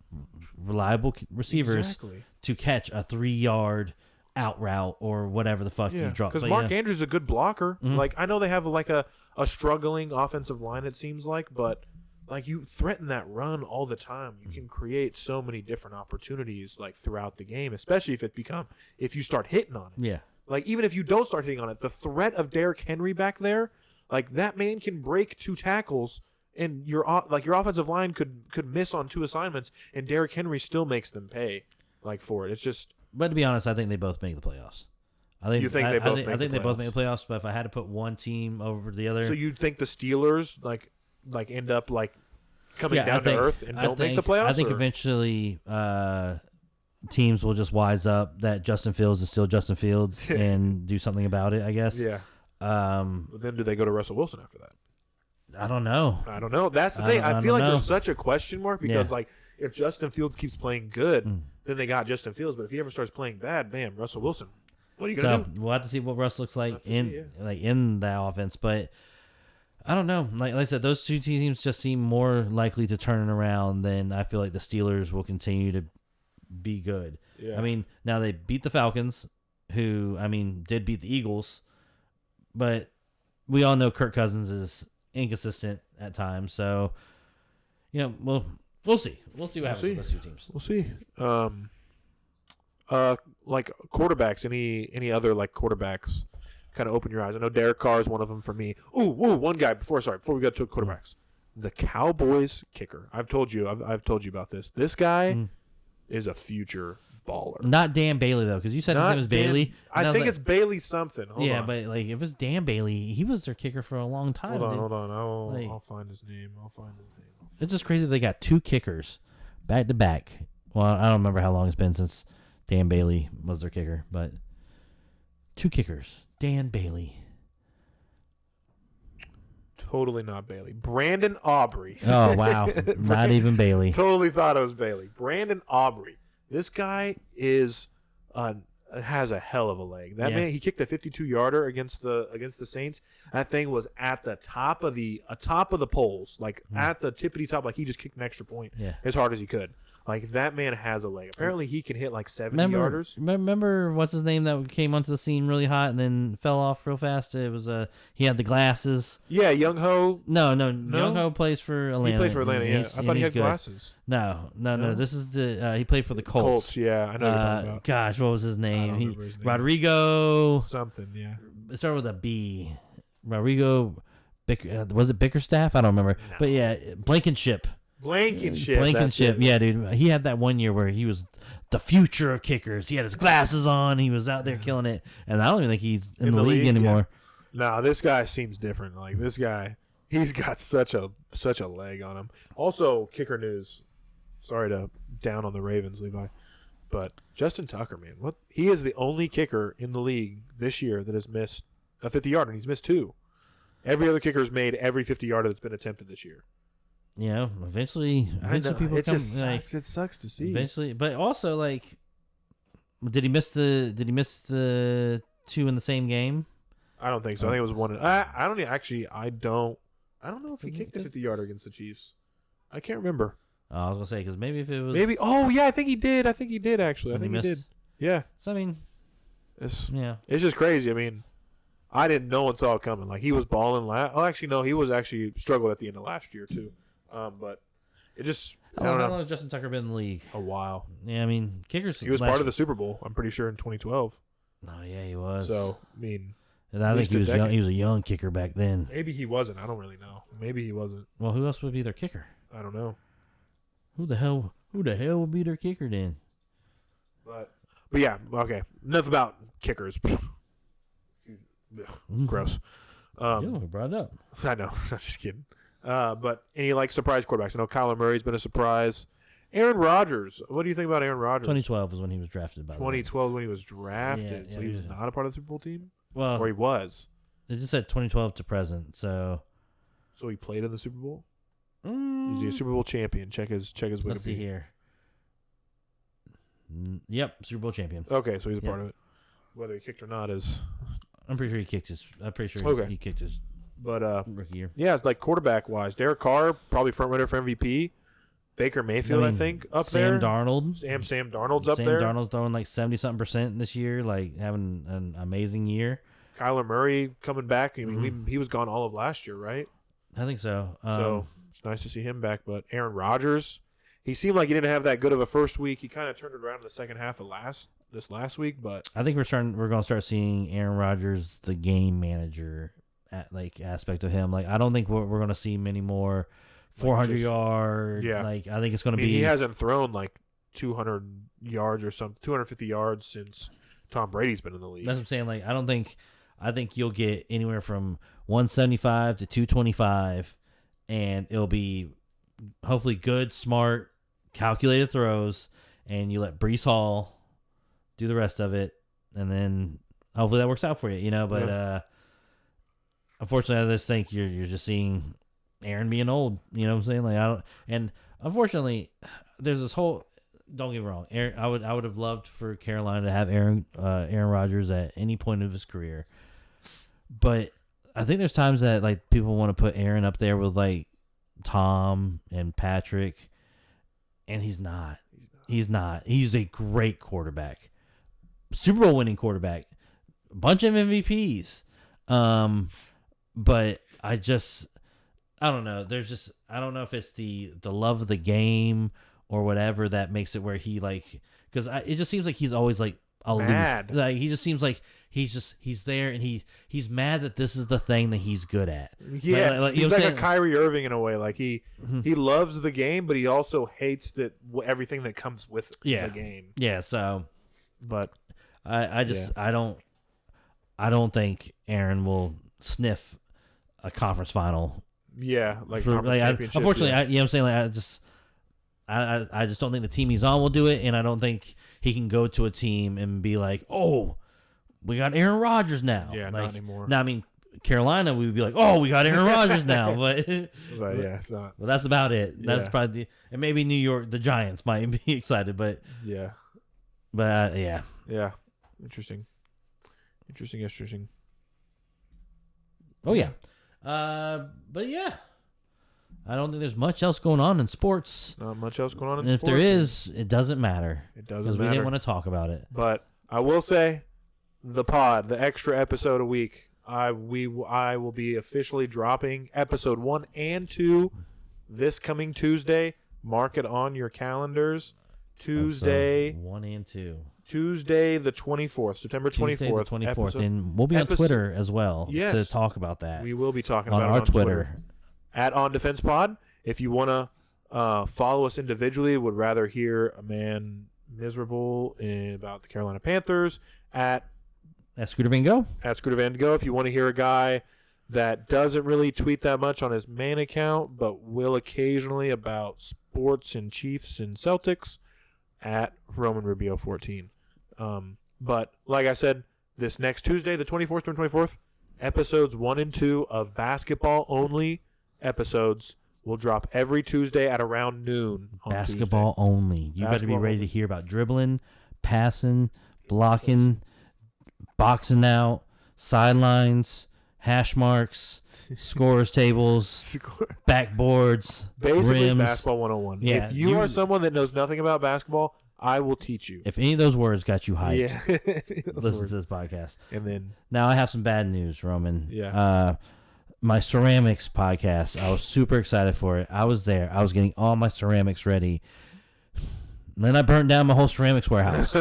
reliable receivers to catch a 3-yard out route or whatever the fuck you drop. Because Mark Andrews is a good blocker. Like I know they have like a struggling offensive line, it seems like, but like you threaten that run all the time. You can create so many different opportunities like throughout the game, especially if you start hitting on it. Yeah. Like even if you don't start hitting on it, the threat of Derrick Henry back there, like that man can break 2 tackles. And your offensive line could miss on 2 assignments, and Derrick Henry still makes them pay for it. It's just. But to be honest, I think they both make the playoffs. I think they both make the playoffs. But if I had to put one team over the other, so you'd think the Steelers end up coming down to earth and don't make the playoffs. I think eventually teams will just wise up that Justin Fields is still Justin Fields and do something about it. I guess. Yeah. But then do they go to Russell Wilson after that? I don't know. That's the thing. I feel like there's such a question mark because, if Justin Fields keeps playing good, then they got Justin Fields. But if he ever starts playing bad, bam, Russell Wilson. What are you gonna do? We'll have to see what Russ looks like in that offense. But I don't know. Like I said, those 2 teams just seem more likely to turn it around than I feel like the Steelers will continue to be good. Yeah. I mean, now they beat the Falcons, who did beat the Eagles, but we all know Kirk Cousins is inconsistent at times, so we'll see. We'll see what happens with those 2 teams. We'll see. Like quarterbacks, any other quarterbacks kind of open your eyes? I know Derek Carr is one of them for me. One guy before we go to quarterbacks. the Cowboys kicker. I've told you about this. This guy is a future baller. Not Dan Bailey though, because you said his name was Bailey. I think it's Bailey something. Hold on. But like if it's Dan Bailey, he was their kicker for a long time. Hold on. I'll find his name. It's just crazy they got 2 kickers back to back. Well, I don't remember how long it's been since Dan Bailey was their kicker, but 2 kickers. Dan Bailey. Totally not Bailey. Brandon Aubrey. Oh, wow. Not even Bailey. Totally thought it was Bailey. Brandon Aubrey. This guy has a hell of a leg. That man, he kicked a 52-yarder against the Saints. That thing was at the top of the poles, like at the tippity top. Like he just kicked an extra point as hard as he could. Like that man has a leg. Apparently he can hit like 70-yarders. Remember what's his name that came onto the scene really hot and then fell off real fast? It was he had the glasses. Yeah, Young Ho. No. Young Ho plays for Atlanta. He plays for Atlanta. Yeah, I thought he had glasses. No. This is the he played for the Colts. Yeah, I know what you're talking about. Gosh, what was his name? I don't remember his name. Rodrigo something. Yeah, it started with a B. Rodrigo. Was it Bickerstaff? I don't remember. No. But yeah, Blankenship. Yeah, dude. He had that one year where he was the future of kickers. He had his glasses on. He was out there killing it. And I don't even think he's in the league anymore. Yeah. No, this guy seems different. Like this guy, he's got such a leg on him. Also, kicker news. Sorry to down on the Ravens, Levi, but Justin Tucker, man, what he is the only kicker in the league this year that has missed a 50-yarder, and he's missed 2. Every other kicker's made every 50-yarder that's been attempted this year. Yeah, eventually people it come. Just sucks. It sucks to see. Eventually, but also like, did he miss the 2 in the same game? I don't think so. I think it was 1. I don't actually. I don't know if he kicked a 50-yarder against the Chiefs. I can't remember. I was gonna say because maybe if it was Oh yeah, I think he did actually. I think he did. Yeah. So I mean, it's just crazy. I mean, I didn't. No one saw it coming. Like he was balling. Actually, no, he was actually struggled at the end of last year too. But it just. How long has Justin Tucker been in the league? A while. Yeah, I mean, kickers. He was part of the Super Bowl. I'm pretty sure in 2012. Oh yeah, he was. So I mean, and I think he was young. He was a young kicker back then. Maybe he wasn't. I don't really know. Maybe he wasn't. Well, who else would be their kicker? I don't know. Who the hell would be their kicker then? But yeah, okay. Enough about kickers. Gross. You brought it up. I know. I'm just kidding. But any surprise quarterbacks? I know Kyler Murray's been a surprise. Aaron Rodgers. What do you think about Aaron Rodgers? 2012 is when he was drafted. By 2012 when he was drafted. Yeah, so he was not a part of the Super Bowl team. Well, or he was. It just said 2012 to present. So he played in the Super Bowl. He's a Super Bowl champion. Check his Wikipedia. Let's see here. Yep, Super Bowl champion. Okay, so he's a part of it. Whether he kicked or not is. I'm pretty sure he kicked his. He kicked his. But rookie year. Yeah, it's like quarterback wise, Derek Carr probably front runner for MVP. Baker Mayfield, I think, up there. Sam Darnold. Sam Darnold's up there. Sam Darnold's throwing 70-something% this year, having an amazing year. Kyler Murray coming back. I mean, he was gone all of last year, right? I think so. So it's nice to see him back. But Aaron Rodgers, he seemed like he didn't have that good of a first week. He kind of turned it around in the second half of this last week. But I think we're going to start seeing Aaron Rodgers, the game manager, aspect of him. I don't think we're going to see many more 400 yard. Yeah. I think it's going to be. He hasn't thrown 200 yards or 250 yards since Tom Brady's been in the league. That's what I'm saying. I think you'll get anywhere from 175 to 225, and it'll be hopefully good, smart, calculated throws, and you let Breece Hall do the rest of it, and then hopefully that works out for you, But unfortunately, I just think you're just seeing Aaron being old. You know what I'm saying? And unfortunately, there's this whole. Don't get me wrong. I would have loved for Carolina to have Aaron Rodgers at any point of his career, but I think there's times that people want to put Aaron up there with Tom and Patrick, and he's not. He's not. He's a great quarterback, Super Bowl winning quarterback, a bunch of MVPs. But I don't know. I don't know if it's the love of the game or whatever that makes it where he because it just seems like he's always aloof. Mad. He just seems like he's there, and he's mad that this is the thing that he's good at. Yeah, he's like a Kyrie Irving in a way. Like he loves the game, but he also hates everything that comes with the game. Yeah. So, but I don't think Aaron will sniff a conference final. Yeah, like championship. Unfortunately, you know what I'm saying? Like I just don't think the team he's on will do it, and I don't think he can go to a team and be like, "Oh, we got Aaron Rodgers now." Yeah, like, not anymore. Now, I mean, Carolina, we would be like, "Oh, we got Aaron Rodgers now," but yeah, it's not. Well, that's about it. That's probably and maybe New York, the Giants might be excited, but yeah, yeah, interesting. Oh yeah. But yeah, I don't think there's much else going on in sports. Not much else going on in sports. sports. If there is, it doesn't matter. It doesn't because matter. we didn't want to talk about it. But I will say, the extra episode a week, I will be officially dropping episode 1 and 2 this coming Tuesday. Mark it on your calendars. Tuesday, episode 1 and 2. Tuesday the 24th, September 24th. Tuesday the 24th, and we'll be on Twitter as well to talk about that. We will be talking on about our it on Twitter. At On Defense Pod. If you want to follow us individually, would rather hear a man miserable about the Carolina Panthers, at Scooter Van Gogh. At Scooter Van Gogh. If you want to hear a guy that doesn't really tweet that much on his main account, but will occasionally about sports and Chiefs and Celtics, at Roman Rubio 14. But like I said, this next Tuesday, the 24th, episodes 1 and 2 of basketball only episodes will drop every Tuesday at around noon. On basketball Tuesday. Only. You better be ready to hear about dribbling, passing, blocking, boxing out, sidelines, hash marks, scores tables, backboards, basically rims. Basketball 101. Yeah, if you are someone that knows nothing about basketball, I will teach you. If any of those words got you hyped, listen words. to this podcast. And then now I have some bad news, Roman. Yeah. My ceramics podcast, I was super excited for it. I was there. I was getting all my ceramics ready. And then I burnt down my whole ceramics warehouse.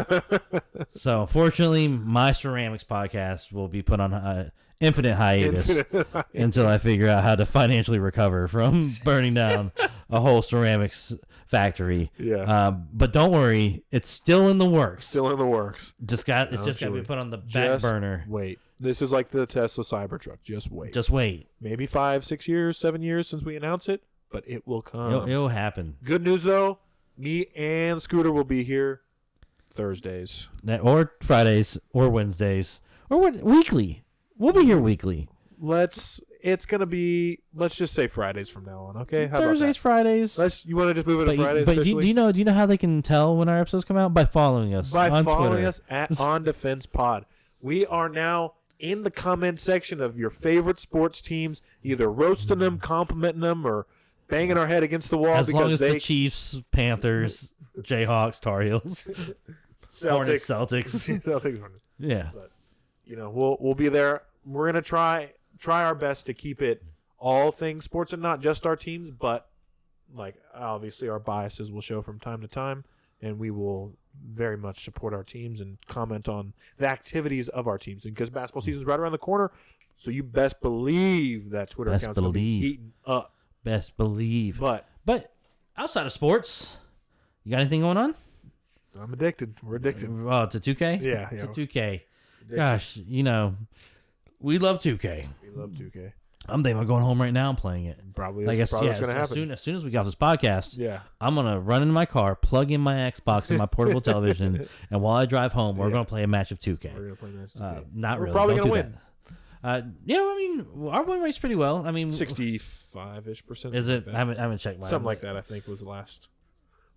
So, fortunately, my ceramics podcast will be put on infinite hiatus until I figure out how to financially recover from burning down a whole ceramics factory. Yeah. But don't worry, it's still in the works. It's just got to be put on the back burner. Wait. This is like the Tesla Cybertruck. Just wait. Maybe 5, 6 years, 7 years since we announced it, but it will come. It'll happen. Good news though, me and Scooter will be here Thursdays. Or Fridays or Wednesdays or weekly. We'll be here weekly. It's gonna be. Let's just say Fridays from now on. Okay. How Thursdays, about that? Fridays. You want to just move it to Fridays? But do you know how they can tell when our episodes come out? By following us. By following Twitter. us at On Defense Pod. We are now in the comment section of your favorite sports teams, either roasting them, complimenting them, or banging our head against the wall as because long as the Chiefs, Panthers, Jayhawks, Tar Heels, Hornets, Celtics. Celtics. Yeah. But we'll be there. We're gonna try our best to keep it all things sports and not just our teams, but like obviously our biases will show from time to time, and we will very much support our teams and comment on the activities of our teams. And because basketball season's right around the corner, so you best believe that Twitter account's going to be heating up. Best believe. But outside of sports, you got anything going on? I'm addicted. We're addicted. Oh, to 2K? Yeah. To 2K. Gosh, we love 2K. We love 2K. I'm thinking about going home right now and playing it. Probably what's going to happen. As soon as we get off this podcast, yeah, I'm going to run into my car, plug in my Xbox and my portable television, and while I drive home, we're going to play a match of 2K. We're going to play a match of 2K. Not we're really. Probably going to win. I mean, our win rate's pretty well. I mean, 65-ish%. Is it? I haven't checked mine. Something like that, I think, was the last.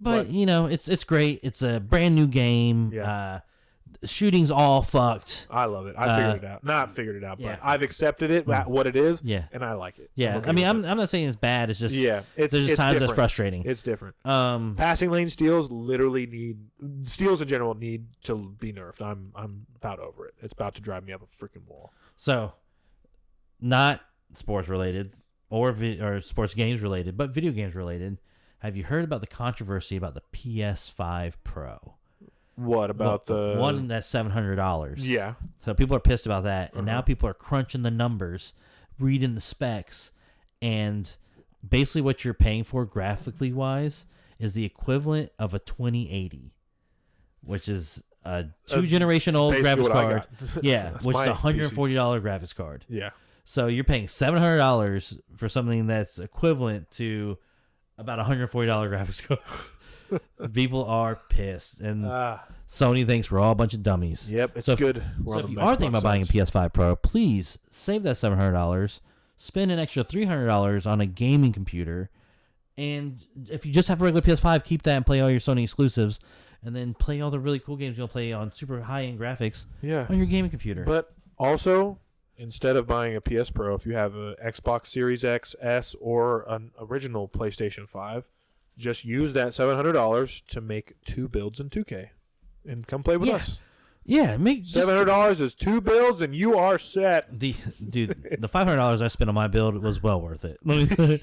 But it's great. It's a brand new game. Yeah. Shooting's all fucked. I love it. I figured it out. Not figured it out, but I've accepted it, what it is, and I like it. Yeah, okay I'm not saying it's bad. It's just it's there's just times that's frustrating. It's different. Passing lane steals in general need to be nerfed. I'm about over it. It's about to drive me up a freaking wall. So, not sports related or sports games related, but video games related. Have you heard about the controversy about the PS5 Pro? What about the one that's $700? Yeah. So people are pissed about that, and now people are crunching the numbers, reading the specs, and basically what you're paying for graphically wise is the equivalent of a 2080, which is a 2-generation old graphics card. Yeah, which is a $140 graphics card. Yeah. So you're paying $700 for something that's equivalent to about $140 graphics card. People are pissed, and Sony thinks we're all a bunch of dummies. Yep, it's good. So if you are thinking about buying a PS5 Pro, please save that $700, spend an extra $300 on a gaming computer, and if you just have a regular PS5, keep that and play all your Sony exclusives, and then play all the really cool games you'll play on super high-end graphics on your gaming computer. But also, instead of buying a PS Pro, if you have an Xbox Series X, S, or an original PlayStation 5, just use that $700 to make 2 builds in 2K and come play with us. Yeah, make $700 is 2 builds and you are set. The $500 I spent on my build was well worth it. Let me say,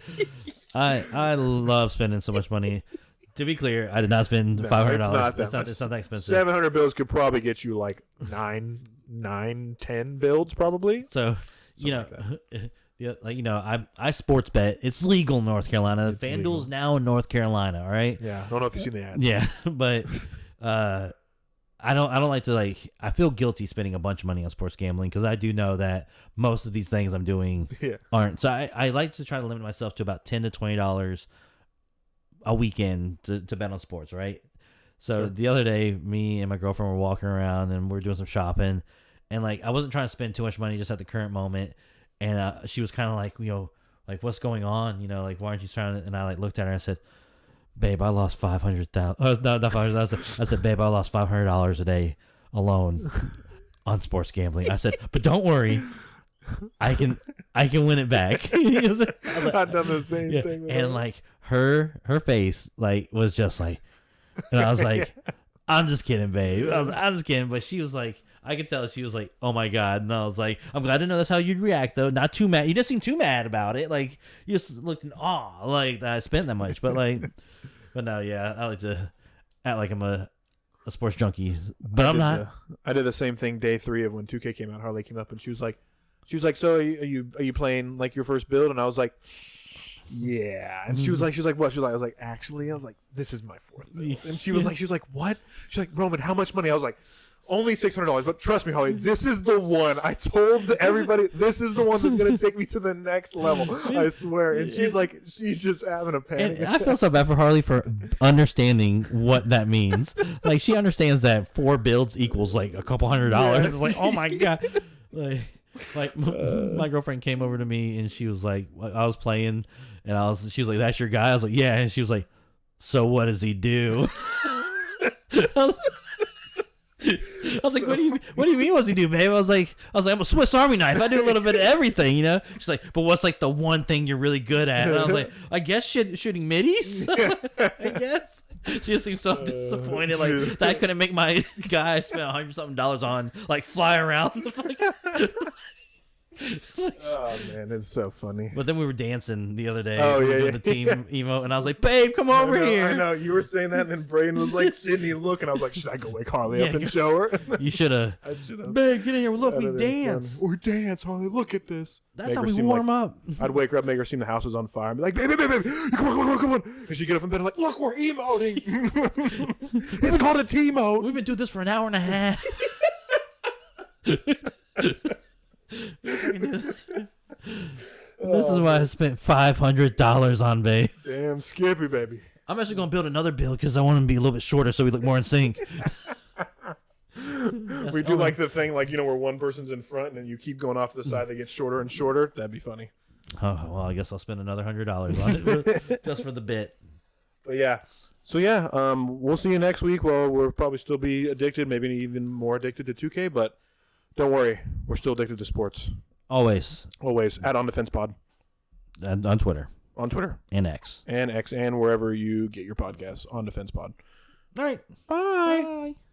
I love spending so much money. To be clear, I did not spend $500. It's not that expensive. 700 builds could probably get you like 10 builds probably. So, I sports bet. It's legal in North Carolina. FanDuel's now in North Carolina, all right? Yeah. I don't know if you've seen the ads. Yeah, but I don't like to I feel guilty spending a bunch of money on sports gambling because I do know that most of these things I'm doing aren't. So I like to try to limit myself to about $10 to $20 a weekend to bet on sports, right? So the other day, me and my girlfriend were walking around and we were doing some shopping, and I wasn't trying to spend too much money just at the current moment. And she was kind of like, what's going on? Why aren't you trying to? And I looked at her and I said, babe, I lost $500,000. Oh, no, not $500,000. I said, babe, I lost $500 a day alone on sports gambling. I said, but don't worry, I can win it back. I've done the same thing. And her face was just and I was like, I'm just kidding, babe. I'm just kidding. But she was like, I could tell she was like, oh my God. And I was like, I'm glad to know that's how you'd react, though. Not too mad. You didn't seem too mad about it. You just looked in awe, that I spent that much. But but no, yeah, I like to act like I'm a sports junkie. But I'm not. I did the same thing day 3 of when 2K came out. Harley came up and she was like, so are you playing your first build? And I was like, yeah. And she was like, what? She was like, I was like, actually, this is my 4th build. And she was like, what? She's like, Roman, how much money? I was like, only $600, but trust me, Holly, this is the one. I told everybody this is the one that's going to take me to the next level. I swear. And she's just having a panic. And I feel so bad for Harley for understanding what that means. She understands that 4 builds equals a couple $100. Yeah. Oh my God. My girlfriend came over to me and she was like, I was playing and she was like, that's your guy? I was like, yeah. And she was like, so what does he do? I was like, what do you mean what's he do, babe? I was like, I'm a Swiss Army knife. I do a little bit of everything, She's like, but what's the one thing you're really good at? And I was like, I guess shooting middies. I guess. She just seemed so disappointed, that I couldn't make my guy I spent $100-something on fly around. Oh man, it's so funny. But then we were dancing the other day. Oh, we were doing the team emote, and I was like, babe, come over here. I know, you were saying that, and then Braden was like, Sydney, look, and I was like, should I go wake Harley up and show her? You should have. Babe, get in here. Look, we dance. We dance, Harley. Look at this. That's how we warm up. I'd wake her up, make her seem the house was on fire, and be like, babe, come on. And she'd get up in bed and look, we're emoting. It's called a T-mote. We've been doing this for an hour and a half. This is why I spent $500 on, babe. Damn, Skippy, baby. I'm actually going to build another build because I want him to be a little bit shorter so we look more in sync. We do the thing where one person's in front and then you keep going off to the side, they get shorter and shorter. That'd be funny. Oh, well, I guess I'll spend another $100 on it just for the bit. But yeah. So yeah, we'll see you next week. Well, we'll probably still be addicted, maybe even more addicted to 2K, but don't worry, we're still addicted to sports. Always. At On Defense Pod. And on Twitter. On Twitter. And X. And wherever you get your podcasts. On Defense Pod. All right. Bye.